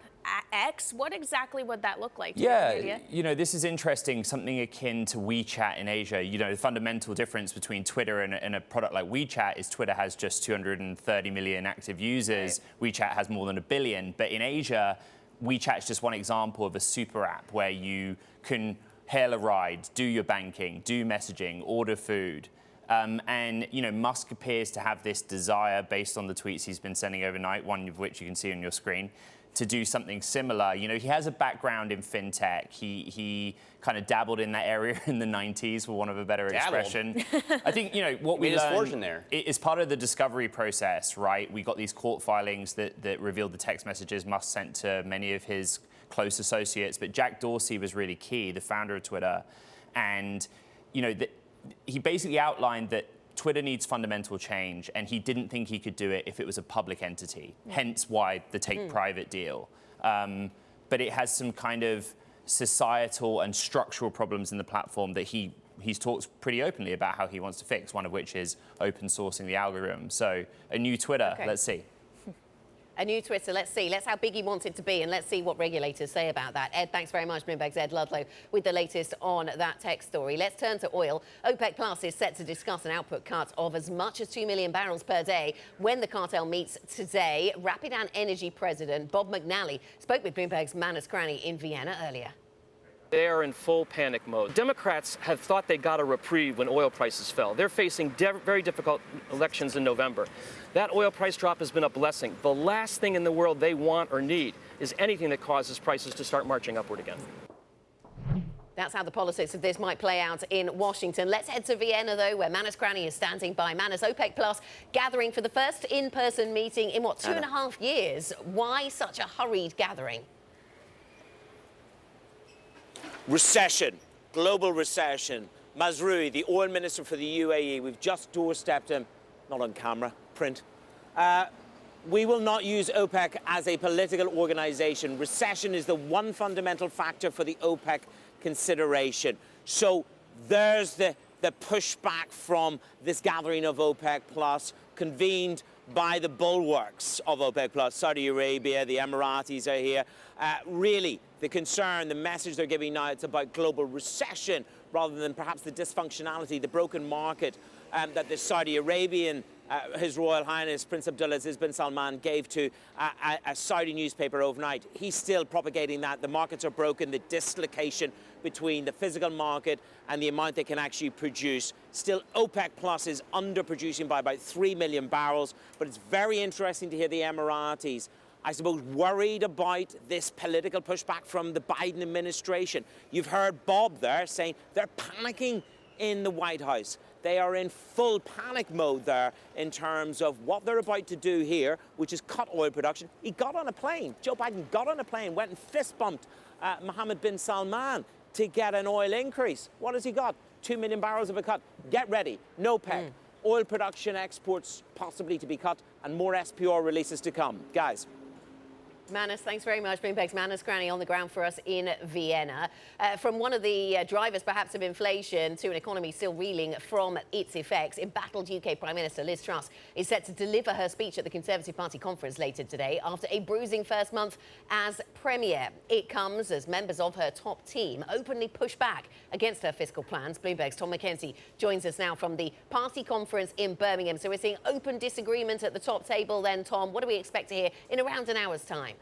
X. What exactly would that look like? Yeah, you know, this is interesting, something akin to WeChat in Asia. You know, the fundamental difference between Twitter and a product like WeChat is Twitter has just 230 million active users. Right. WeChat has more than 1 billion. But in Asia, WeChat is just one example of a super app where you can hail a ride, do your banking, do messaging, order food. And, you know, Musk appears to have this desire, based on the tweets he's been sending overnight, one of which you can see on your screen, to do something similar. You know, he has a background in fintech. He kind of dabbled in that area in the 90s, for want of a better expression. I think, you know, what we learned there is part of the discovery process, right? We got these court filings that revealed the text messages Musk sent to many of his close associates. But Jack Dorsey was really key, the founder of Twitter. And, you know, he basically outlined that Twitter needs fundamental change, and he didn't think he could do it if it was a public entity, hence why the take-private deal. But it has some kind of societal and structural problems in the platform that he's talked pretty openly about how he wants to fix, one of which is open sourcing the algorithm. So a new Twitter, let's see. A new Twitter, let's see. Let's how big he wants it to be, and let's see what regulators say about that. Ed, thanks very much. Bloomberg's Ed Ludlow with the latest on that tech story. Let's turn to oil. OPEC Plus is set to discuss an output cut of as much as 2 million barrels per day when the cartel meets today. Rapidan Energy President Bob McNally spoke with Bloomberg's Manus Cranny in Vienna earlier. They are in full panic mode. Democrats have thought they got a reprieve when oil prices fell. They're facing very difficult elections in November. That oil price drop has been a blessing. The last thing in the world they want or need is anything that causes prices to start marching upward again. That's how the politics of this might play out in Washington. Let's head to Vienna, though, where Manus Cranny is standing by. Manus, OPEC Plus gathering for the first in-person meeting in, what, 2.5 years? Why such a hurried gathering? Recession, global recession. Mazrui, the oil minister for the UAE, we've just doorstepped him, not on camera, print. We will not use OPEC as a political organization. Recession is the one fundamental factor for the OPEC consideration. So there's the pushback from this gathering of OPEC Plus, convened by the bulwarks of OPEC Plus. Saudi Arabia, the Emiratis are here. Really, the concern, the message they're giving now, it's about global recession rather than perhaps the dysfunctionality, the broken market that the Saudi Arabian, His Royal Highness Prince Abdulaziz bin Salman gave to a Saudi newspaper overnight. He's still propagating that. The markets are broken, the dislocation between the physical market and the amount they can actually produce. Still, OPEC Plus is underproducing by about 3 million barrels, but it's very interesting to hear the Emiratis, I suppose, worried about this political pushback from the Biden administration. You've heard Bob there saying they're panicking in the White House. They are in full panic mode there in terms of what they're about to do here, which is cut oil production. He got on a plane. Joe Biden got on a plane, went and fist bumped Mohammed bin Salman to get an oil increase. What has he got? 2 million barrels of a cut. Get ready. No PEC. Oil production exports possibly to be cut and more SPR releases to come. Guys. Manus, thanks very much. Bloomberg's Manus Cranny on the ground for us in Vienna. From one of the drivers, perhaps, of inflation to an economy still reeling from its effects, embattled UK Prime Minister Liz Truss is set to deliver her speech at the Conservative Party conference later today after a bruising first month as Premier. It comes as members of her top team openly push back against her fiscal plans. Bloomberg's Tom McKenzie joins us now from the party conference in Birmingham. So we're seeing open disagreement at the top table then, Tom. What do we expect to hear in around an hour's time?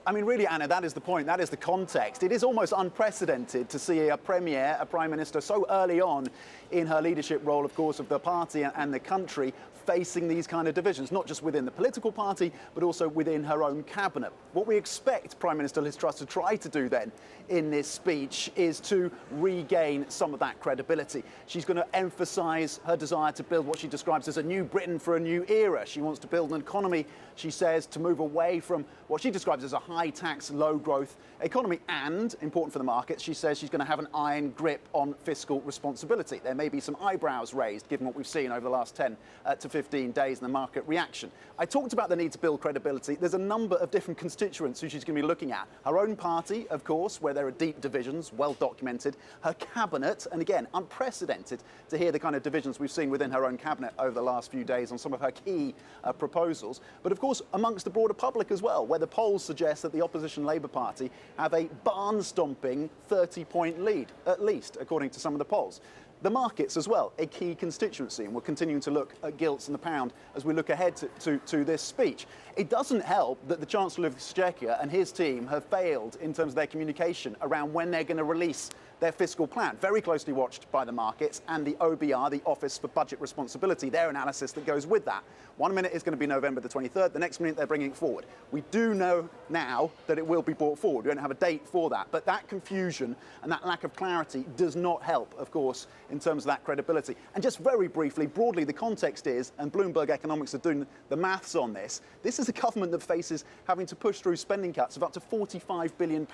I mean, really, Anna, that is the point. That is the context. It is almost unprecedented to see a premier, a prime minister, so early on in her leadership role, of course, of the party and the country, facing these kind of divisions, not just within the political party, but also within her own cabinet. What we expect Prime Minister Liz Truss to try to do then in this speech is to regain some of that credibility. She's going to emphasise her desire to build what she describes as a new Britain for a new era. She wants to build an economy, she says, to move away from what she describes as a high high tax, low growth economy. And, important for the markets, she says she's going to have an iron grip on fiscal responsibility. There may be some eyebrows raised, given what we've seen over the last 10 to 15 days in the market reaction. I talked about the need to build credibility. There's a number of different constituents who she's going to be looking at. Her own party, of course, where there are deep divisions, well documented. Her cabinet, and again, unprecedented to hear the kind of divisions we've seen within her own cabinet over the last few days on some of her key proposals. But of course, amongst the broader public as well, where the polls suggest that the opposition Labour Party have a barn-stomping 30-point lead, at least, according to some of the polls. The markets as well, a key constituency, and we're continuing to look at gilts and the pound as we look ahead to this speech. It doesn't help that the Chancellor of the Exchequer and his team have failed in terms of their communication around when they're going to release their fiscal plan, very closely watched by the markets, and the OBR, the Office for Budget Responsibility, their analysis that goes with that. 1 minute is going to be November the 23rd, the next minute they're bringing it forward. We do know now that it will be brought forward. We don't have a date for that, but that confusion and that lack of clarity does not help, of course, in terms of that credibility. And just very briefly, broadly, the context is, and Bloomberg Economics are doing the maths on this, this is a government that faces having to push through spending cuts of up to £45 billion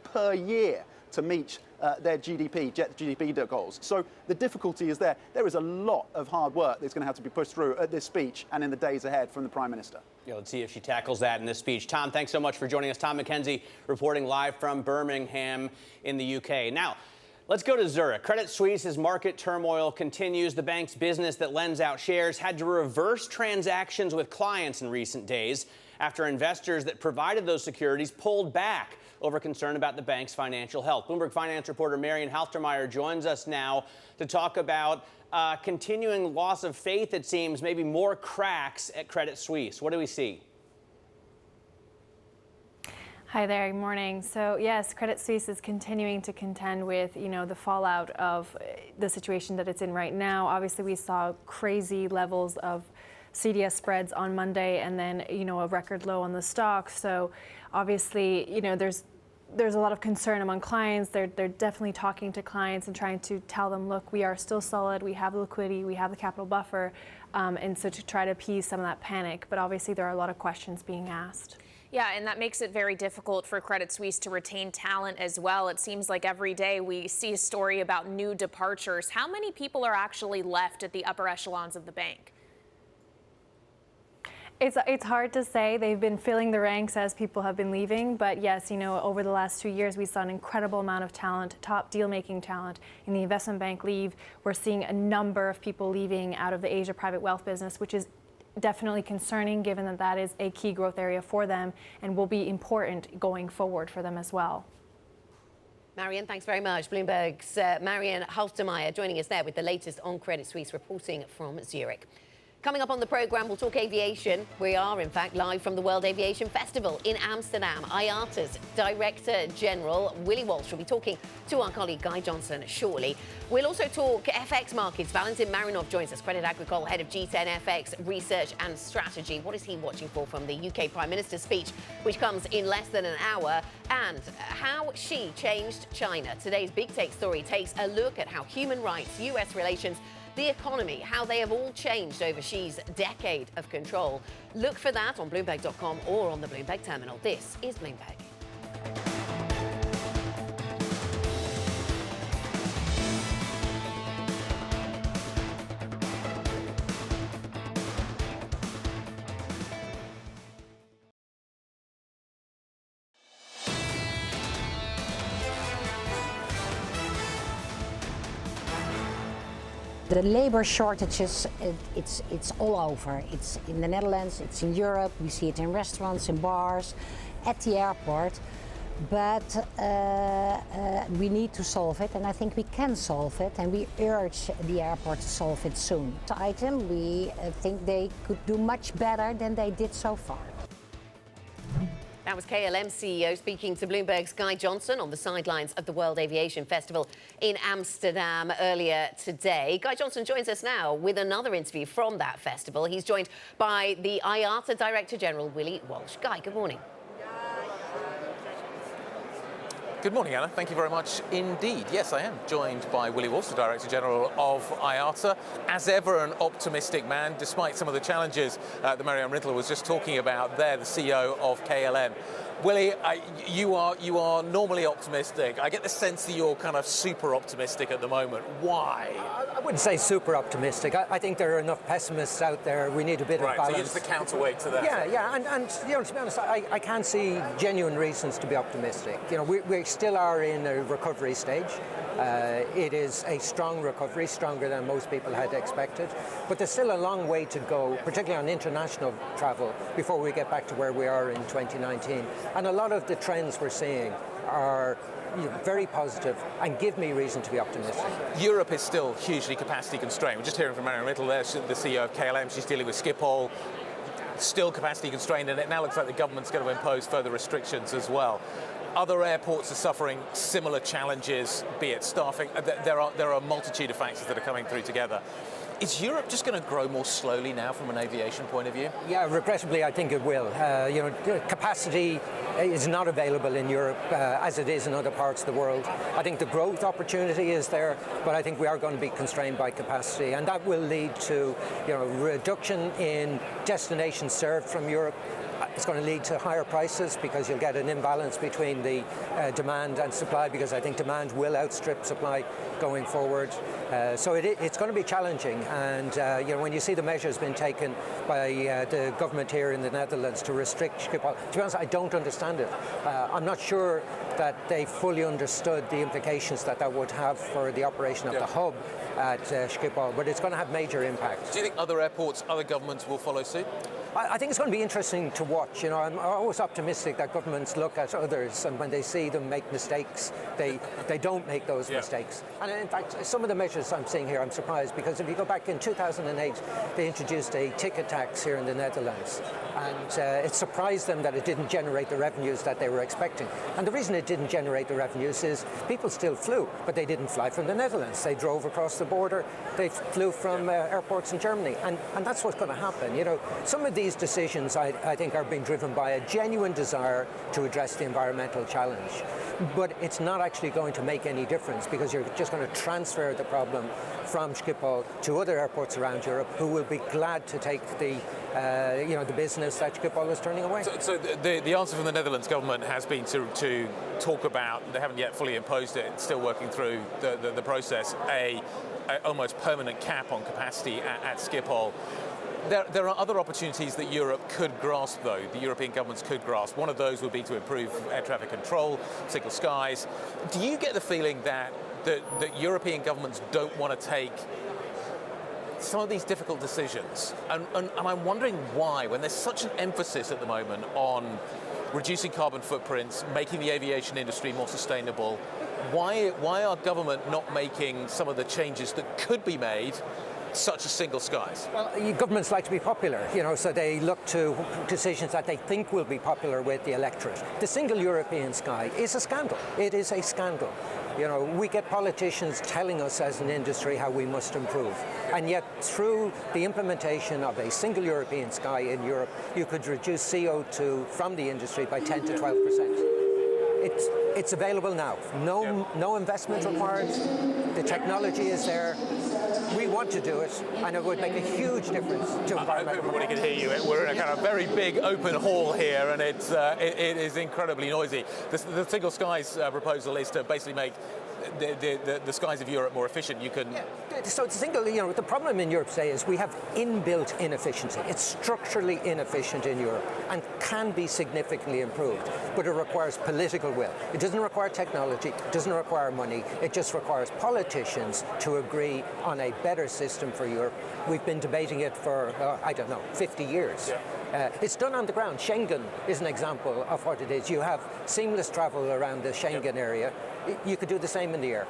per year to meet their GDP goals. So the difficulty is there. There is a lot of hard work that's going to have to be pushed through at this speech and in the days ahead from the Prime Minister. Yeah, let's see if she tackles that in this speech. Tom, thanks so much for joining us. Tom McKenzie reporting live from Birmingham in the UK. Now, let's go to Zurich. Credit Suisse's market turmoil continues. The bank's business that lends out shares had to reverse transactions with clients in recent days after investors that provided those securities pulled back over concern about the bank's financial health. Bloomberg finance reporter Marian Halftermeyer joins us now to talk about continuing loss of faith, it seems, maybe more cracks at Credit Suisse. What do we see? Hi there, good morning. So yes, Credit Suisse is continuing to contend with, the fallout of the situation that it's in right now. Obviously, we saw crazy levels of CDS spreads on Monday and then, a record low on the stock. So obviously, there's a lot of concern among clients. They're definitely talking to clients and trying to tell them, look, we are still solid, we have the liquidity, we have the capital buffer, and so to try to appease some of that panic. But obviously there are a lot of questions being asked. Yeah, and that makes it very difficult for Credit Suisse to retain talent as well. It seems like every day we see a story about new departures. How many people are actually left at the upper echelons of the bank? It's hard to say. They've been filling the ranks as people have been leaving. But yes, over the last 2 years, we saw an incredible amount of talent, top deal-making talent in the investment bank leave. We're seeing a number of people leaving out of the Asia private wealth business, which is definitely concerning given that that is a key growth area for them and will be important going forward for them as well. Marian, thanks very much. Bloomberg's Marian Halftermeyer joining us there with the latest on Credit Suisse reporting from Zurich. Coming up on the programme, we'll talk aviation. We are, in fact, live from the World Aviation Festival in Amsterdam. IATA's Director General, Willie Walsh, will be talking to our colleague Guy Johnson shortly. We'll also talk FX markets. Valentin Marinov joins us, Credit Agricole, head of G10 FX Research and Strategy. What is he watching for from the UK Prime Minister's speech, which comes in less than an hour, and how she changed China? Today's Big Take story takes a look at how human rights, US relations, the economy, how they have all changed over Xi's decade of control. Look for that on Bloomberg.com or on the Bloomberg terminal. This is Bloomberg. The labor shortages, it's all over. It's in the Netherlands, it's in Europe, we see it in restaurants, in bars, at the airport. But we need to solve it, and I think we can solve it, and we urge the airport to solve it soon. The item, we think they could do much better than they did so far. That was KLM CEO speaking to Bloomberg's Guy Johnson on the sidelines of the World Aviation Festival in Amsterdam earlier today. Guy Johnson joins us now with another interview from that festival. He's joined by the IATA Director General, Willie Walsh. Guy, good morning. Good morning, Anna. Thank you very much indeed. Yes, I am joined by Willie Walsh, the Director General of IATA. As ever, an optimistic man, despite some of the challenges that Marianne Rindler was just talking about there, the CEO of KLM. Willie, you are normally optimistic. I get the sense that you're kind of super optimistic at the moment. Why? I wouldn't say super optimistic. I think there are enough pessimists out there. We need a bit of balance. So you're just the counterweight to that. Yeah. And you know, to be honest, I can't see genuine reasons to be optimistic. You know, we still are in a recovery stage. It is a strong recovery, stronger than most people had expected. But there's still a long way to go, particularly on international travel, before we get back to where we are in 2019. And a lot of the trends we're seeing are very positive and give me reason to be optimistic. Europe is still hugely capacity constrained. We're just hearing from Marion Mittel there, the CEO of KLM. She's dealing with Schiphol, still capacity constrained, and it now looks like the government's going to impose further restrictions as well. Other airports are suffering similar challenges, be it staffing. There are a multitude of factors that are coming through together. Is Europe just going to grow more slowly now from an aviation point of view? Yeah, regrettably, I think it will. You know, capacity is not available in Europe as it is in other parts of the world. I think the growth opportunity is there, but I think we are going to be constrained by capacity, and that will lead to, you know, reduction in destinations served from Europe. It's going to lead to higher prices because you'll get an imbalance between the demand and supply, because I think demand will outstrip supply going forward. So it's going to be challenging, and you know, when you see the measures being taken by the government here in the Netherlands to restrict Schiphol, to be honest, I don't understand it. I'm not sure that they fully understood the implications that would have for the operation of the hub at Schiphol, but it's going to have major impact. Do you think other airports, other governments will follow suit? I think it's going to be interesting to watch. You know, I'm always optimistic that governments look at others, and when they see them make mistakes, they don't make those mistakes. And in fact, some of the measures I'm seeing here, I'm surprised, because if you go back in 2008, they introduced a ticket tax here in the Netherlands, and it surprised them that it didn't generate the revenues that they were expecting. And the reason it didn't generate the revenues is people still flew, but they didn't fly from the Netherlands. They drove across the border. They flew from airports in Germany, and that's what's going to happen. You know, some of these decisions, I think, are being driven by a genuine desire to address the environmental challenge. But it's not actually going to make any difference, because you're just going to transfer the problem from Schiphol to other airports around Europe, who will be glad to take the business that Schiphol is turning away. So the answer from the Netherlands government has been to talk about, they haven't yet fully imposed it, still working through the process, a almost permanent cap on capacity at Schiphol. There are other opportunities that Europe could grasp, though, the European governments could grasp. One of those would be to improve air traffic control, single skies. Do you get the feeling that European governments don't want to take some of these difficult decisions? And I'm wondering why, when there's such an emphasis at the moment on reducing carbon footprints, making the aviation industry more sustainable, why are government not making some of the changes that could be made, such as single skies? Well, governments like to be popular, you know, so they look to decisions that they think will be popular with the electorate. The single European sky is a scandal. It is a scandal. You know, we get politicians telling us as an industry how we must improve. And yet, through the implementation of a single European sky in Europe, you could reduce CO2 from the industry by 10 to 12%. It's available now. No investment required. The technology is there. We want to do it, and it would make a huge difference to environmental. Everybody can hear you. We're in a kind of very big open hall here, and it is incredibly noisy. The Single Skies proposal is to basically make the skies of Europe more efficient. You can. Yeah. So it's single. You know, the problem in Europe today is we have inbuilt inefficiency. It's structurally inefficient in Europe and can be significantly improved, but it requires political will. It doesn't require technology. It doesn't require money. It just requires politicians to agree on a better system for Europe. We've been debating it for 50 years. Yeah. It's done on the ground. Schengen is an example of what it is. You have seamless travel around the Schengen area. You could do the same in the air.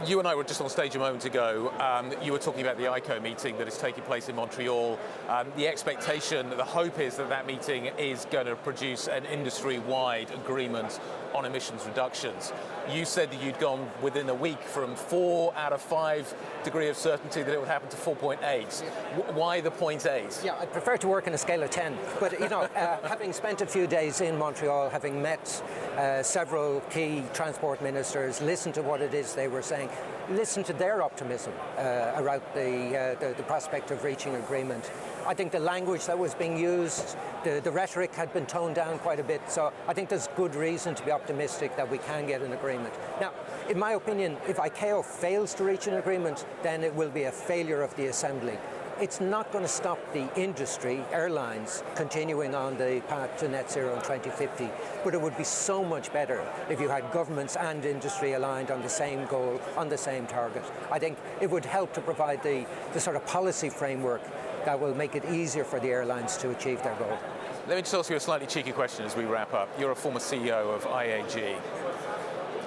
You and I were just on stage a moment ago. You were talking about the ICO meeting that is taking place in Montreal. The expectation, the hope is that meeting is going to produce an industry-wide agreement on emissions reductions. You said that you'd gone within a week from 4 out of 5 degree of certainty that it would happen to 4.8. Why the 0.8? Yeah, I'd prefer to work on a scale of 10. But, you know, having spent a few days in Montreal, having met several key transport ministers, listened to what it is they were saying, saying, listen to their optimism around the prospect of reaching agreement. I think the language that was being used, the rhetoric had been toned down quite a bit, so I think there's good reason to be optimistic that we can get an agreement. Now, in my opinion, if ICAO fails to reach an agreement, then it will be a failure of the Assembly. It's not going to stop the industry, airlines, continuing on the path to net zero in 2050, but it would be so much better if you had governments and industry aligned on the same goal, on the same target. I think it would help to provide the sort of policy framework that will make it easier for the airlines to achieve their goal. Let me just ask you a slightly cheeky question as we wrap up. You're a former CEO of IAG.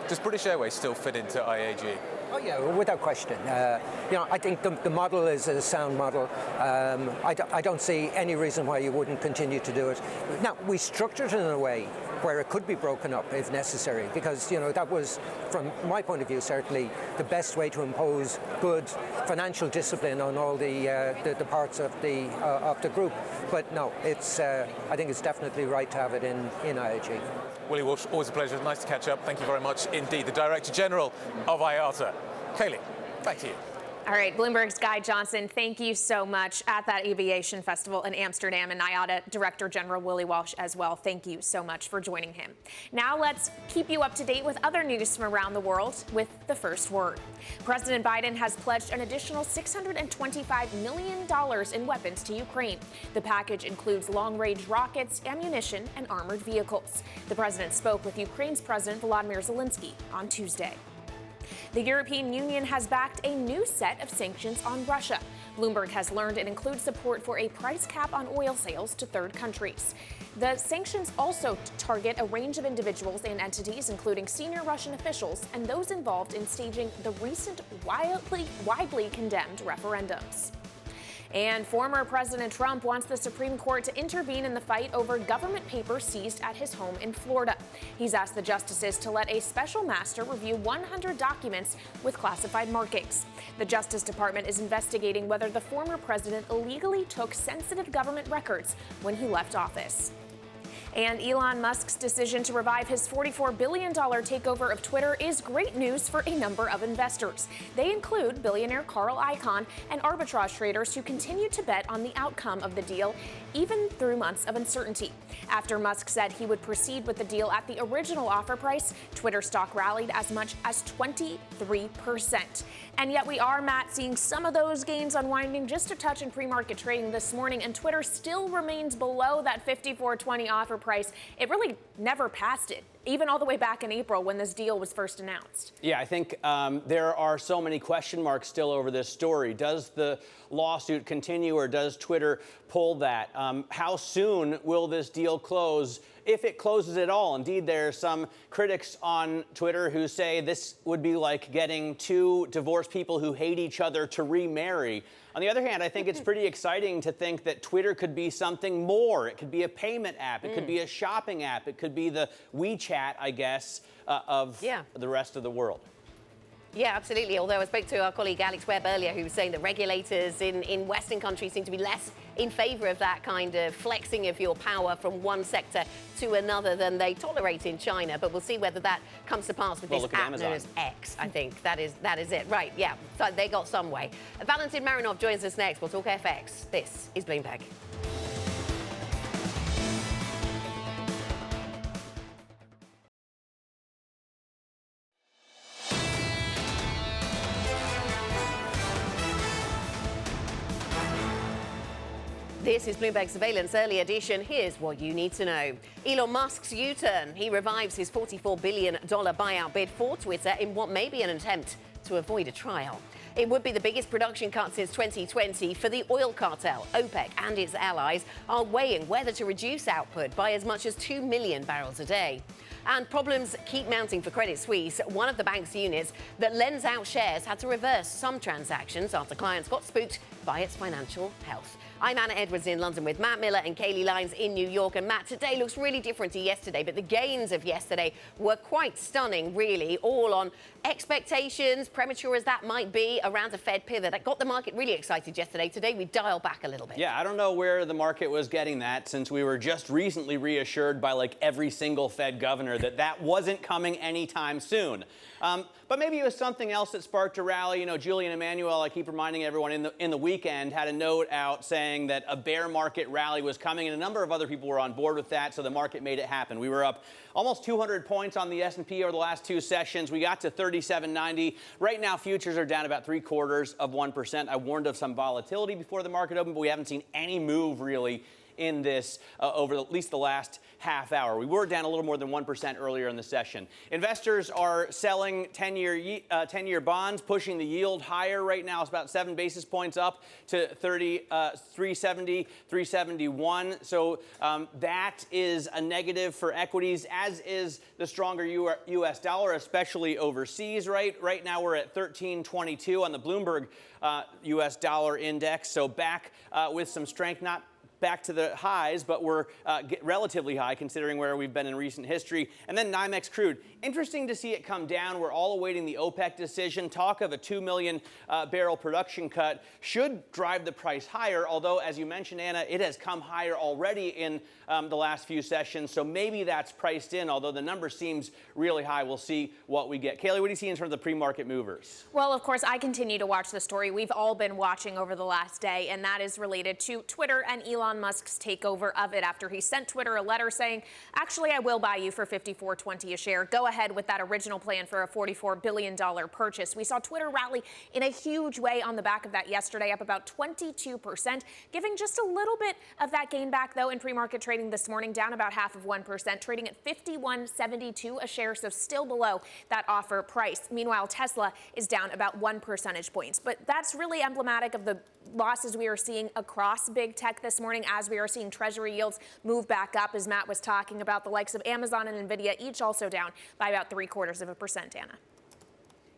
Does British Airways still fit into IAG? Oh yeah, without question. I think the model is a sound model. I don't see any reason why you wouldn't continue to do it. Now, we structured it in a way where it could be broken up if necessary, because that was, from my point of view, certainly the best way to impose good financial discipline on all the parts of the group. But no, I think it's definitely right to have it in IAG. Willie Walsh, always a pleasure. Nice to catch up. Thank you very much indeed. The Director General of IATA. Kailey, back to you. All right, Bloomberg's Guy Johnson, thank you so much at that Aviation Festival in Amsterdam, and IATA Director General Willie Walsh as well. Thank you so much for joining him. Now let's keep you up to date with other news from around the world with the first word. President Biden has pledged an additional $625 million in weapons to Ukraine. The package includes long-range rockets, ammunition, and armored vehicles. The president spoke with Ukraine's President Volodymyr Zelensky on Tuesday. The European Union has backed a new set of sanctions on Russia. Bloomberg has learned it includes support for a price cap on oil sales to third countries. The sanctions also target a range of individuals and entities, including senior Russian officials and those involved in staging the recent widely condemned referendums. And former President Trump wants the Supreme Court to intervene in the fight over government papers seized at his home in Florida. He's asked the justices to let a special master review 100 documents with classified markings. The Justice Department is investigating whether the former president illegally took sensitive government records when he left office. And Elon Musk's decision to revive his $44 billion takeover of Twitter is great news for a number of investors. They include billionaire Carl Icahn and arbitrage traders who continue to bet on the outcome of the deal, even through months of uncertainty. After Musk said he would proceed with the deal at the original offer price, Twitter stock rallied as much as 23%. And yet we are, Matt, seeing some of those gains unwinding just a touch in pre-market trading this morning, and Twitter still remains below that $54.20 offer price. It really never passed it, even all the way back in April when this deal was first announced. Yeah, I think there are so many question marks still over this story. Does the lawsuit continue, or does Twitter pull that? How soon will this deal close, if it closes at all? Indeed, there are some critics on Twitter who say this would be like getting two divorced people who hate each other to remarry. On the other hand, I think it's pretty exciting to think that Twitter could be something more. It could be a payment app. It could be a shopping app. It could be the WeChat, I guess, of the rest of the world. Yeah, absolutely. Although I spoke to our colleague Alex Webb earlier, who was saying that regulators in Western countries seem to be less in favour of that kind of flexing of your power from one sector to another than they tolerate in China. But we'll see whether that comes to pass with this app known as X. I think that is it. Right, yeah. So they got some way. Valentin Marinov joins us next. We'll talk FX. This is Bloomberg. This is Bloomberg Surveillance Early Edition. Here's what you need to know. Elon Musk's U-turn. He revives his $44 billion buyout bid for Twitter in what may be an attempt to avoid a trial. It would be the biggest production cut since 2020 for the oil cartel. OPEC and its allies are weighing whether to reduce output by as much as 2 million barrels a day. And problems keep mounting for Credit Suisse. One of the bank's units that lends out shares had to reverse some transactions after clients got spooked by its financial health. I'm Anna Edwards in London with Matt Miller and Kailey Leinz in New York. And Matt, today looks really different to yesterday, but the gains of yesterday were quite stunning, really, all on expectations, premature as that might be, around a Fed pivot. That got the market really excited yesterday. Today, we dial back a little bit. Yeah, I don't know where the market was getting that, since we were just recently reassured by like every single Fed governor that that wasn't coming anytime soon. But maybe it was something else that sparked a rally. You know, Julian Emanuel, I keep reminding everyone, in the weekend had a note out saying that a bear market rally was coming, and a number of other people were on board with that, so the market made it happen. We were up almost 200 points on the S&P over the last two sessions. We got to 3790. Right now, futures are down about 0.75%. I warned of some volatility before the market opened, but we haven't seen any move really in this over at least the last half hour. We were down a little more than 1% earlier in the session. Investors are selling 10-year bonds, pushing the yield higher right now. It's about 7 basis points up to 370, 371. So that is a negative for equities, as is the stronger U.S. dollar, especially overseas. Right now we're at 1322 on the Bloomberg U.S. dollar index. So back with some strength, not back to the highs, but we're relatively high considering where we've been in recent history. And then NYMEX crude. Interesting to see it come down. We're all awaiting the OPEC decision. Talk of a 2 million barrel production cut should drive the price higher, although, as you mentioned, Anna, it has come higher already in the last few sessions, so maybe that's priced in, although the number seems really high. We'll see what we get. Kailey, what do you see in terms of the pre-market movers? Well, of course, I continue to watch the story we've all been watching over the last day, and that is related to Twitter and Elon Musk's takeover of it after he sent Twitter a letter saying, actually, I will buy you for $54.20 a share. Go ahead with that original plan for a $44 billion purchase. We saw Twitter rally in a huge way on the back of that yesterday, up about 22%, giving just a little bit of that gain back, though, in pre-market trading this morning, down about 0.5%, trading at $51.72 a share, so still below that offer price. Meanwhile, Tesla is down about 1 percentage point. But that's really emblematic of the losses we are seeing across big tech this morning, as we are seeing treasury yields move back up, as Matt was talking about. The likes of Amazon and Nvidia each also down by about 0.75%, Anna.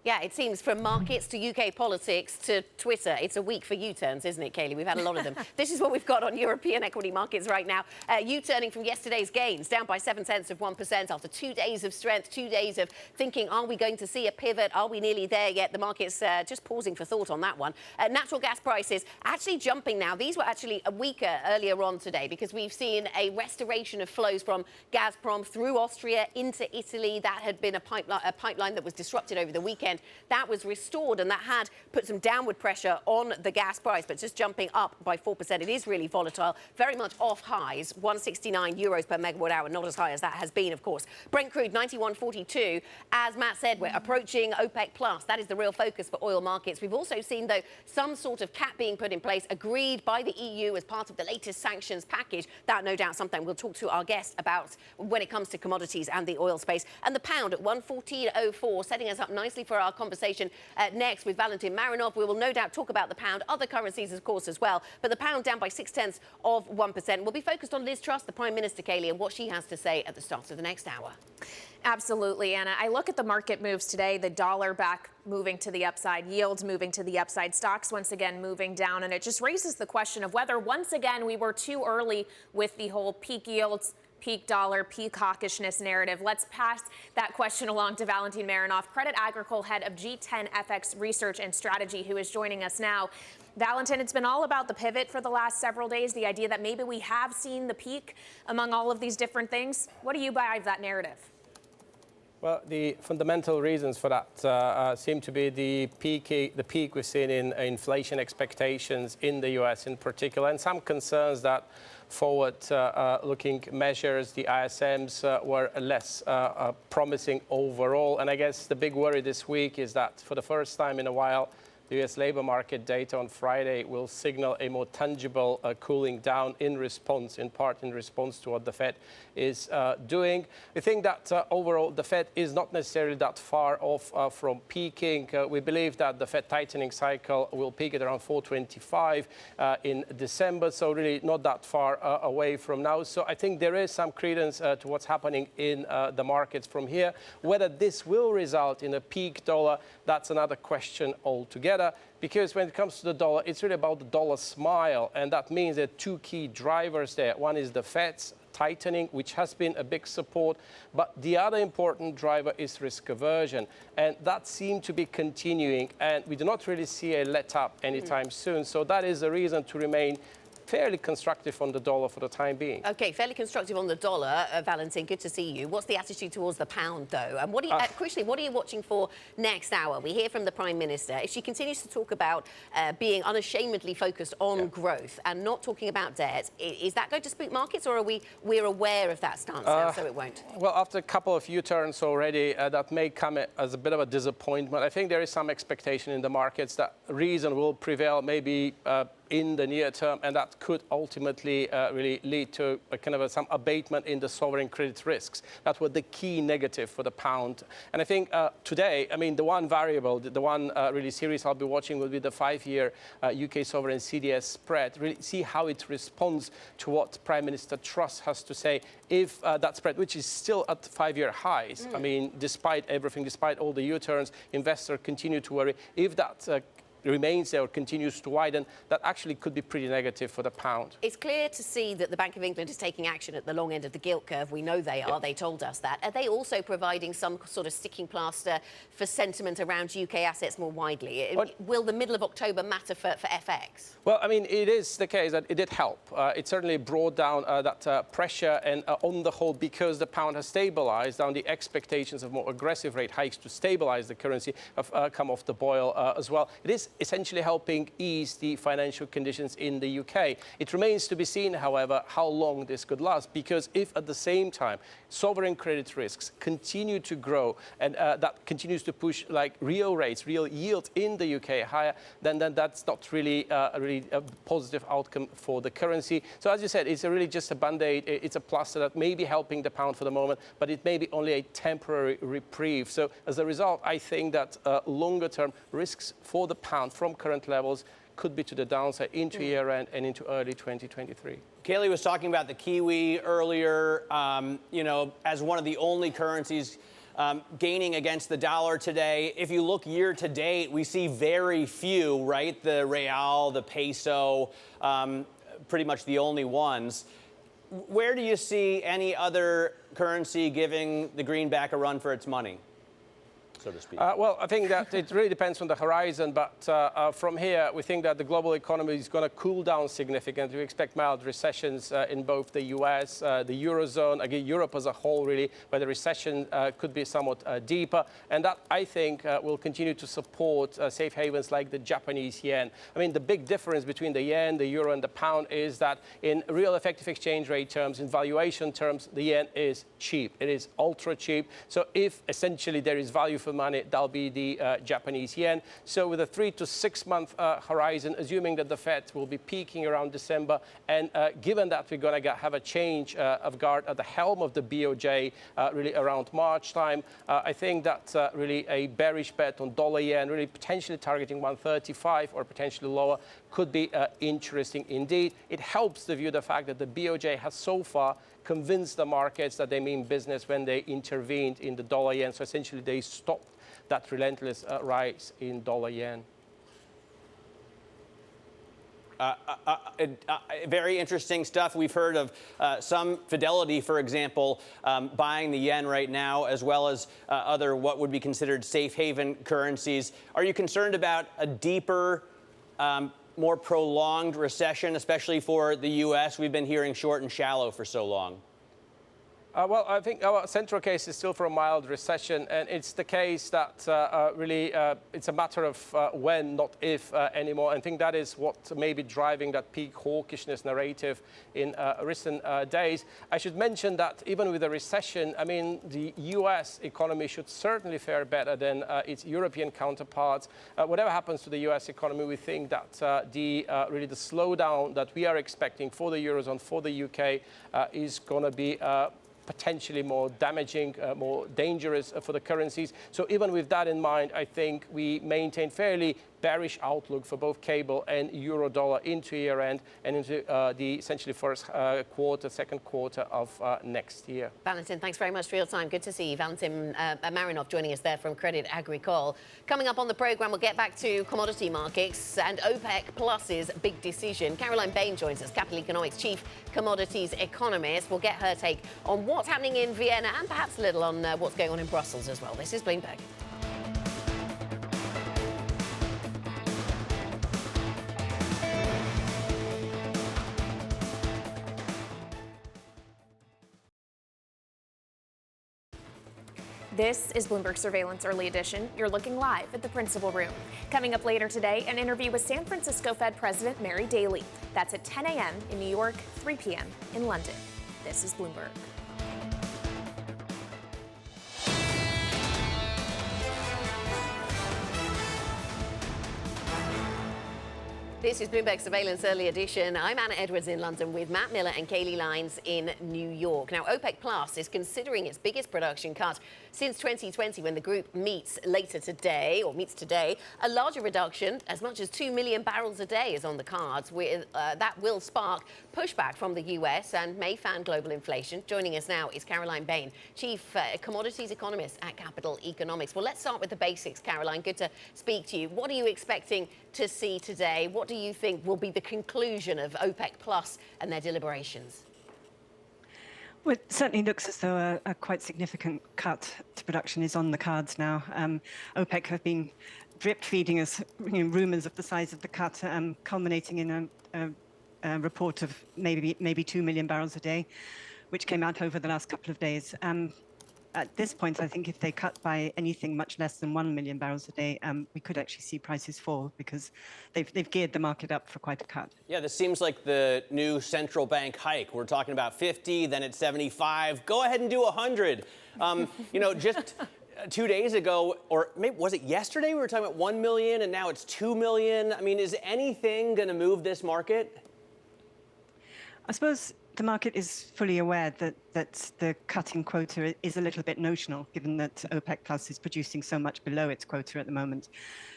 Yeah, it seems from markets to UK politics to Twitter, it's a week for U-turns, isn't it, Kailey? We've had a lot of them. This is what we've got on European equity markets right now. U-turning from yesterday's gains, down by 0.7% after 2 days of strength, 2 days of thinking, are we going to see a pivot? Are we nearly there yet? The market's just pausing for thought on that one. Natural gas prices actually jumping now. These were actually weaker earlier on today because we've seen a restoration of flows from Gazprom through Austria into Italy. That had been a pipeline that was disrupted over the weekend. That was restored, and that had put some downward pressure on the gas price, but just jumping up by 4%. It is really volatile, very much off highs, 169 euros per megawatt hour, not as high as that has been, of course. Brent crude, 91.42. As Matt said, we're approaching OPEC plus. That is the real focus for oil markets. We've also seen, though, some sort of cap being put in place, agreed by the EU as part of the latest sanctions package. That, no doubt, something we'll talk to our guest about when it comes to commodities and the oil space. And the pound at 114.04, setting us up nicely for our conversation next with Valentin Marinov. We will no doubt talk about the pound, other currencies, of course, as well. But the pound down by 0.6%. We'll be focused on Liz Truss, the Prime Minister, Kailey, and what she has to say at the start of the next hour. Absolutely, Anna. I look at the market moves today, the dollar back moving to the upside, yields moving to the upside, stocks once again moving down, and it just raises the question of whether once again we were too early with the whole peak yields, peak dollar, peak hawkishness narrative. Let's pass that question along to Valentin Marinov, Credit Agricole head of G10 FX Research and Strategy, who is joining us now. Valentin, it's been all about the pivot for the last several days, the idea that maybe we have seen the peak among all of these different things. What do you buy of that narrative? Well, the fundamental reasons for that seem to be the peak we've seen in inflation expectations in the U.S. in particular, and some concerns that forward-looking measures, the ISMs, were less promising overall. And I guess the big worry this week is that for the first time in a while, the U.S. labor market data on Friday will signal a more tangible cooling down in part in response to what the Fed is doing. We think that overall the Fed is not necessarily that far off from peaking. We believe that the Fed tightening cycle will peak at around 425 in December, so really not that far away from now. So I think there is some credence to what's happening in the markets from here. Whether this will result in a peak dollar, that's another question altogether. together because when it comes to the dollar, it's really about the dollar smile. And that means there are two key drivers there. One is the Fed's tightening, which has been a big support. But the other important driver is risk aversion. And that seemed to be continuing. And we do not really see a let-up anytime soon. So that is a reason to remain fairly constructive on the dollar for the time being. Okay, fairly constructive on the dollar. Valentin, good to see you. What's the attitude towards the pound, though? And what are you, crucially, what are you watching for next hour? We hear from the Prime Minister. If she continues to talk about being unashamedly focused on growth and not talking about debt, is that going to spook markets, or are we're aware of that stance now, so it won't? Well, after a couple of U-turns already, that may come as a bit of a disappointment. I think there is some expectation in the markets that reason will prevail, maybe in the near term, and that could ultimately really lead to a kind of some abatement in the sovereign credit risks. That was the key negative for the pound. And I think today, I mean, the one variable, the one really series I'll be watching will be the 5-year UK sovereign CDS spread. Really see how it responds to what Prime Minister Truss has to say. If that spread, which is still at 5-year highs, I mean, despite everything, despite all the U-turns, investors continue to worry. If that remains there or continues to widen, that actually could be pretty negative for the pound. It's clear to see that the Bank of England is taking action at the long end of the gilt curve. We know they are. They told us that. Are they also providing some sort of sticking plaster for sentiment around UK assets more widely? Will the middle of October matter for FX? Well, I mean, it is the case that it did help. It certainly brought down that pressure, and on the whole, because the pound has stabilized, down the expectations of more aggressive rate hikes to stabilize the currency have come off the boil as well. It is essentially helping ease the financial conditions in the UK. It remains to be seen, however, how long this could last, because if at the same time sovereign credit risks continue to grow and that continues to push like real rates, real yield in the UK higher, then that's not really a positive outcome for the currency. So as you said, it's really just a band-aid. It's a plaster that may be helping the pound for the moment, but it may be only a temporary reprieve. So as a result, I think that longer term risks for the pound from current levels could be to the downside into year-end and into early 2023. Kailey was talking about the Kiwi earlier, you know, as one of the only currencies gaining against the dollar today. If you look year to date, we see very few, right? The real, the peso, pretty much the only ones. Where do you see any other currency giving the greenback a run for its money, so to speak? Well, I think that it really depends on the horizon, but from here, we think that the global economy is going to cool down significantly. We expect mild recessions in both the US, the Eurozone, again, Europe as a whole, really, where the recession could be somewhat deeper. And that, I think, will continue to support safe havens like the Japanese yen. I mean, the big difference between the yen, the euro, and the pound is that in real effective exchange rate terms, in valuation terms, the yen is cheap. It is ultra cheap. So if essentially there is value for money, that'll be the Japanese yen. So with a 3 to 6 month horizon, assuming that the Fed will be peaking around December, and given that we're going to have a change of guard at the helm of the BOJ really around March time, I think that's really a bearish bet on dollar yen, really potentially targeting 135 or potentially lower, could be interesting indeed. It helps to view the fact that the BOJ has so far convinced the markets that they mean business when they intervened in the dollar yen. So essentially they stopped that relentless rise in dollar yen. Very interesting stuff. We've heard of some Fidelity, for example, buying the yen right now, as well as other what would be considered safe haven currencies. Are you concerned about a deeper, more prolonged recession, especially for the U.S.? We've been hearing short and shallow for so long. Well, I think our central case is still for a mild recession, and it's the case that really it's a matter of when, not if anymore. I think that is what may be driving that peak hawkishness narrative in recent days. I should mention that even with a recession, I mean, the U.S. economy should certainly fare better than its European counterparts. Whatever happens to the U.S. economy, we think that really the slowdown that we are expecting for the Eurozone, for the UK, is going to be potentially more damaging, more dangerous for the currencies. So even with that in mind, I think we maintain fairly bearish outlook for both cable and euro dollar into year end and into the essentially first quarter, second quarter of next year. Valentin, thanks very much for your time. Good to see you. Valentin Marinov joining us there from Credit Agricole. Coming up on the programme, we'll get back to commodity markets and OPEC Plus's big decision. Caroline Bain joins us, Capital Economics Chief Commodities Economist. We'll get her take on what's happening in Vienna and perhaps a little on what's going on in Brussels as well. This is Bloomberg. This is Bloomberg Surveillance Early Edition. You're looking live at the principal room. Coming up later today, an interview with San Francisco Fed President Mary Daly. That's at 10 a.m. in New York, 3 p.m. in London. This is Bloomberg. This is Bloomberg Surveillance Early Edition. I'm Anna Edwards in London with Matt Miller and Kailey Leinz in New York. Now, OPEC Plus is considering its biggest production cut since 2020 when the group meets today. A larger reduction, as much as 2 million barrels a day, is on the cards. That will spark pushback from the US and may fan global inflation. Joining us now is Caroline Bain, Chief Commodities Economist at Capital Economics. Well, let's start with the basics, Caroline. Good to speak to you. What are you expecting to see today? What do you think will be the conclusion of OPEC Plus and their deliberations? Well, it certainly looks as though a quite significant cut to production is on the cards now. OPEC have been drip feeding us rumours of the size of the cut, culminating in a report of maybe 2 million barrels a day, which came out over the last couple of days. At this point, I think if they cut by anything much less than 1 million barrels a day, we could actually see prices fall because they've geared the market up for quite a cut. Yeah, this seems like the new central bank hike. We're talking about 50, then it's 75. Go ahead and do 100. Just 2 days ago, or maybe was it yesterday, we were talking about 1 million and now it's 2 million. I mean, is anything going to move this market? I suppose the market is fully aware that the cutting quota is a little bit notional, given that OPEC Plus is producing so much below its quota at the moment.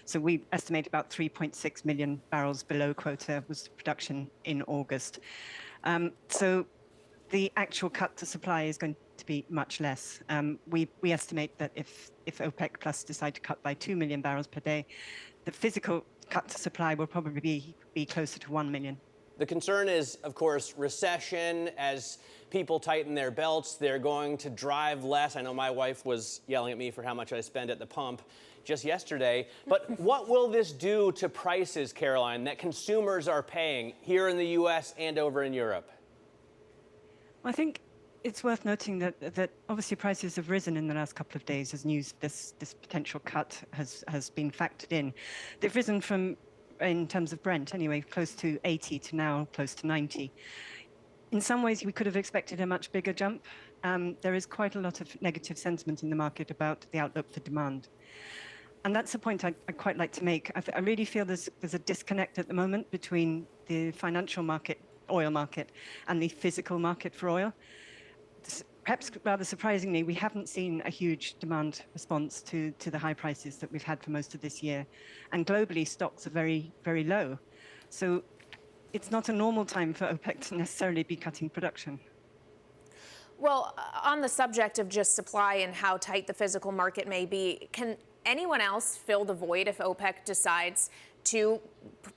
So we estimate about 3.6 million barrels below quota was the production in August. So the actual cut to supply is going to be much less. We estimate that if OPEC Plus decide to cut by 2 million barrels per day, the physical cut to supply will probably be closer to 1 million. The concern is, of course, recession. As people tighten their belts, they're going to drive less. I know my wife was yelling at me for how much I spend at the pump just yesterday. But what will this do to prices, Caroline, that consumers are paying here in the U.S. and over in Europe? Well, I think it's worth noting that obviously prices have risen in the last couple of days as news this potential cut has been factored in. They've risen from, in terms of Brent anyway, close to 80 to now close to 90. In some ways, we could have expected a much bigger jump. There is quite a lot of negative sentiment in the market about the outlook for demand. And that's a point I'd quite like to make. I really feel there's a disconnect at the moment between the financial market, oil market, and the physical market for oil. Perhaps rather surprisingly, we haven't seen a huge demand response to the high prices that we've had for most of this year. And globally, stocks are very, very low. So it's not a normal time for OPEC to necessarily be cutting production. Well, on the subject of just supply and how tight the physical market may be, can anyone else fill the void if OPEC decides to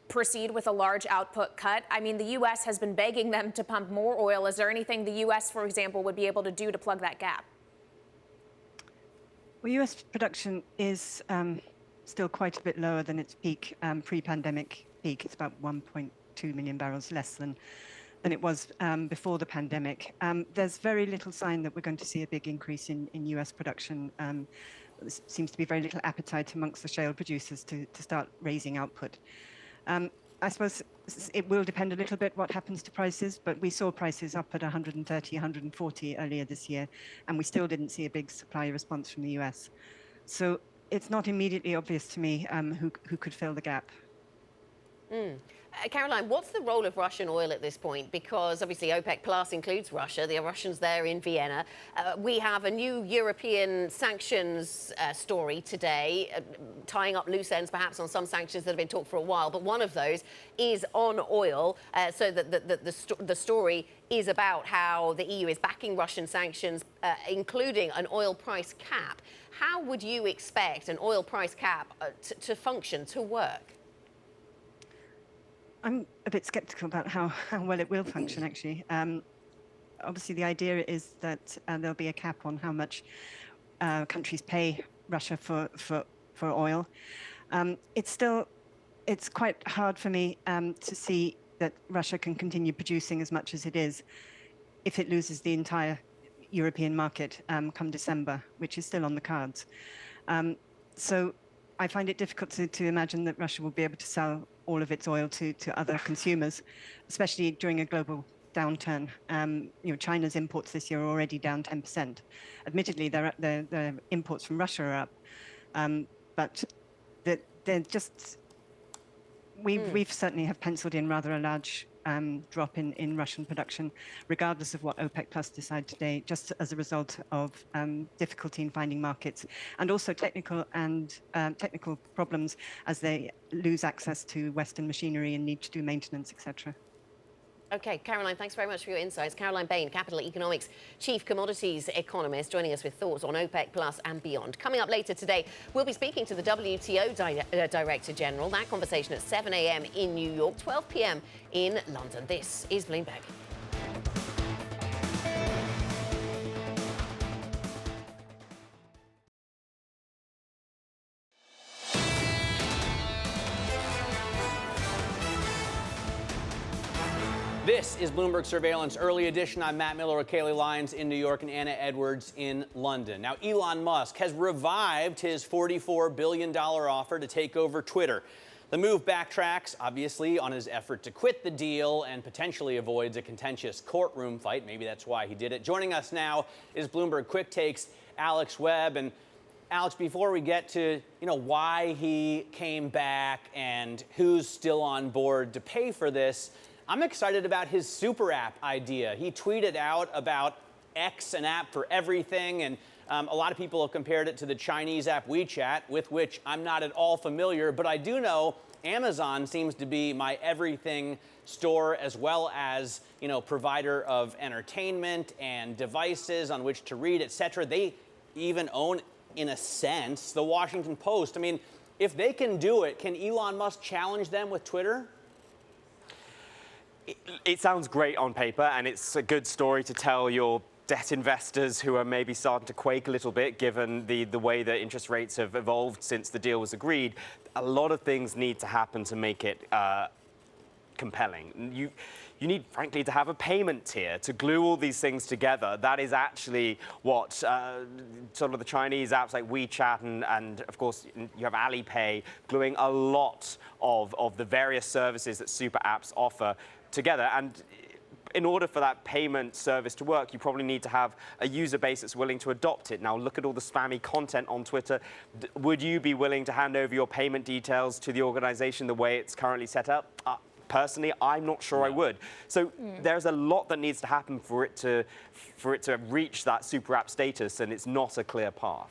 proceed with a large output cut? I mean, the U.S. has been begging them to pump more oil. Is there anything the U.S., for example, would be able to do to plug that gap? Well, U.S. production is still quite a bit lower than its peak, pre-pandemic peak. It's about 1.2 million barrels less than it was before the pandemic. There's very little sign that we're going to see a big increase in U.S. production. There seems to be very little appetite amongst the shale producers to start raising output. I suppose it will depend a little bit what happens to prices, but we saw prices up at 130, 140 earlier this year, and we still didn't see a big supply response from the US. So it's not immediately obvious to me who could fill the gap. Caroline, what's the role of Russian oil at this point? Because obviously OPEC Plus includes Russia. There are Russians there in Vienna. We have a new European sanctions story today, tying up loose ends perhaps on some sanctions that have been talked for a while. But one of those is on oil. So the story is about how the EU is backing Russian sanctions, including an oil price cap. How would you expect an oil price cap to function, to work? I'm a bit sceptical about how well it will function, actually. Obviously, the idea is that there'll be a cap on how much countries pay Russia for oil. It's quite hard for me to see that Russia can continue producing as much as it is if it loses the entire European market come December, which is still on the cards. So I find it difficult to imagine that Russia will be able to sell all of its oil to other consumers, especially during a global downturn. China's imports this year are already down 10%. Admittedly, their imports from Russia are up, but they're just. We've certainly have penciled in rather a large drop in Russian production, regardless of what OPEC Plus decide today, just as a result of difficulty in finding markets, and also technical problems as they lose access to Western machinery and need to do maintenance, etc. Okay, Caroline, thanks very much for your insights. Caroline Bain, Capital Economics Chief Commodities Economist, joining us with thoughts on OPEC Plus and beyond. Coming up later today, we'll be speaking to the WTO Director General. That conversation at 7 a.m. in New York, 12 p.m. in London. This is Bloomberg. This is Bloomberg Surveillance Early Edition. I'm Matt Miller with Kailey Leinz in New York and Anna Edwards in London. Now, Elon Musk has revived his $44 billion offer to take over Twitter. The move backtracks, obviously, on his effort to quit the deal and potentially avoids a contentious courtroom fight. Maybe that's why he did it. Joining us now is Bloomberg Quick Takes Alex Webb. And Alex, before we get to why he came back and who's still on board to pay for this, I'm excited about his super app idea. He tweeted out about X, an app for everything, and a lot of people have compared it to the Chinese app WeChat, with which I'm not at all familiar, but I do know Amazon seems to be my everything store, as well as, provider of entertainment and devices on which to read, etc. They even own, in a sense, the Washington Post. I mean, if they can do it, can Elon Musk challenge them with Twitter? It sounds great on paper, and it's a good story to tell your debt investors who are maybe starting to quake a little bit, given the way that interest rates have evolved since the deal was agreed. A lot of things need to happen to make it compelling. You need, frankly, to have a payment tier to glue all these things together. That is actually what sort of the Chinese apps like WeChat and of course, you have Alipay gluing a lot of the various services that super apps offer together. And in order for that payment service to work, you probably need to have a user base that's willing to adopt it. Now, look at all the spammy content on Twitter. Would you be willing to hand over your payment details to the organization the way it's currently set up? Personally, I'm not sure I would. So there's a lot that needs to happen for it to reach that super app status, and it's not a clear path.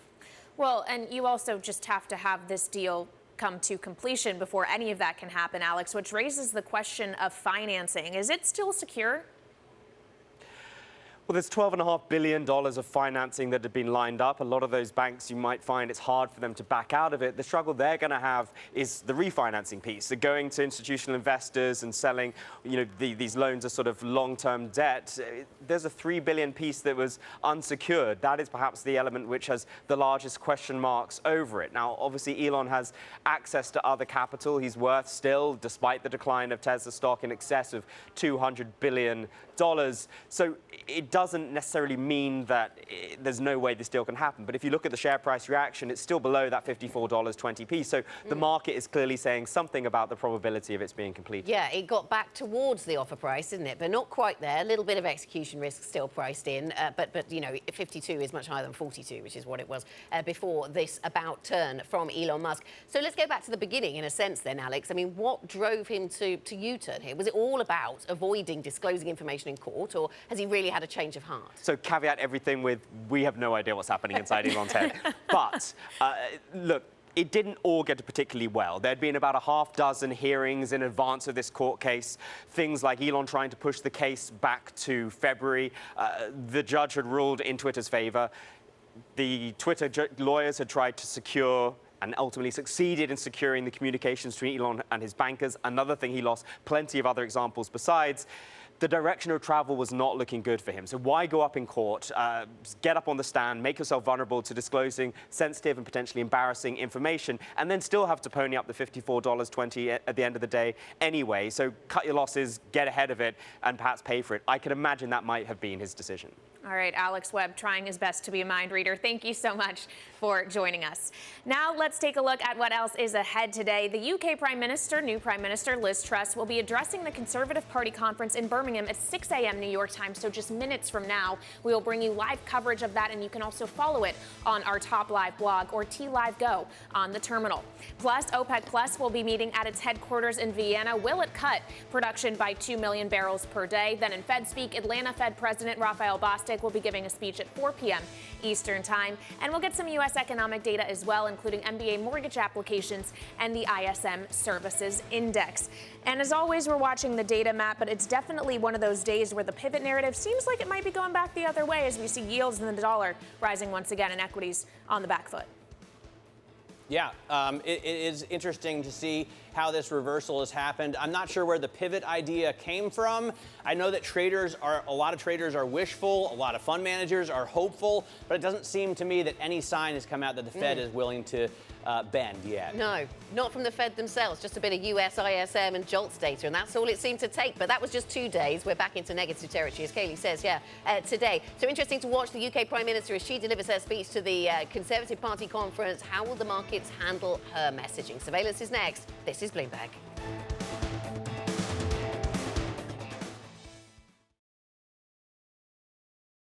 Well, and you also just have to have this deal come to completion before any of that can happen, Alex, which raises the question of financing. Is it still secure? Well, there's $12.5 billion of financing that had been lined up. A lot of those banks, you might find it's hard for them to back out of it. The struggle they're going to have is the refinancing piece. So going to institutional investors and selling, these loans as sort of long-term debt. There's a $3 billion piece that was unsecured. That is perhaps the element which has the largest question marks over it. Now, obviously, Elon has access to other capital. He's worth still, despite the decline of Tesla stock, in excess of $200 billion. So it does doesn't necessarily mean that there's no way this deal can happen. But if you look at the share price reaction, it's still below that $54.20p. So the market is clearly saying something about the probability of its being completed. Yeah, it got back towards the offer price, didn't it? But not quite there. A little bit of execution risk still priced in. But you know, 52 is much higher than 42, which is what it was before this about turn from Elon Musk. So let's go back to the beginning, in a sense, then, Alex. I mean, what drove him to U-turn here? Was it all about avoiding disclosing information in court, or has he really had a change of heart? So caveat everything with, we have no idea what's happening inside Elon's head. But look, it didn't all get particularly well. There'd been about a half dozen hearings in advance of this court case. Things like Elon trying to push the case back to February. The judge had ruled in Twitter's favor. The Twitter lawyers had tried to secure and ultimately succeeded in securing the communications between Elon and his bankers. Another thing he lost, plenty of other examples besides. The direction of travel was not looking good for him. So why go up in court, get up on the stand, make yourself vulnerable to disclosing sensitive and potentially embarrassing information, and then still have to pony up the $54.20 at the end of the day anyway. So cut your losses, get ahead of it, and perhaps pay for it. I can imagine that might have been his decision. All right, Alex Webb trying his best to be a mind reader. Thank you so much for joining us. Now let's take a look at what else is ahead today. The UK Prime Minister, new Prime Minister Liz Truss, will be addressing the Conservative Party conference in Birmingham at 6 a.m. New York time, so just minutes from now. We will bring you live coverage of that, and you can also follow it on our Top Live blog or T-Live Go on the terminal. Plus, OPEC Plus will be meeting at its headquarters in Vienna. Will it cut production by 2 million barrels per day? Then in Fed speak, Atlanta Fed President Raphael Bostic will be giving a speech at 4 p.m. Eastern time. And we'll get some U.S. economic data as well, including MBA mortgage applications and the ISM Services Index. And as always, we're watching the data map, but it's definitely one of those days where the pivot narrative seems like it might be going back the other way as we see yields in the dollar rising once again and equities on the back foot. Yeah, it is interesting to see how this reversal has happened. I'm not sure where the pivot idea came from. I know that a lot of traders are wishful, a lot of fund managers are hopeful, but it doesn't seem to me that any sign has come out that the Fed is willing to bend yet. No, not from the Fed themselves, just a bit of US ISM and JOLTS data, and that's all it seemed to take. But that was just 2 days. We're back into negative territory, as Kailey says, today. So interesting to watch the UK Prime Minister as she delivers her speech to the Conservative Party conference. How will the markets handle her messaging? Surveillance is next. This is Bloomberg.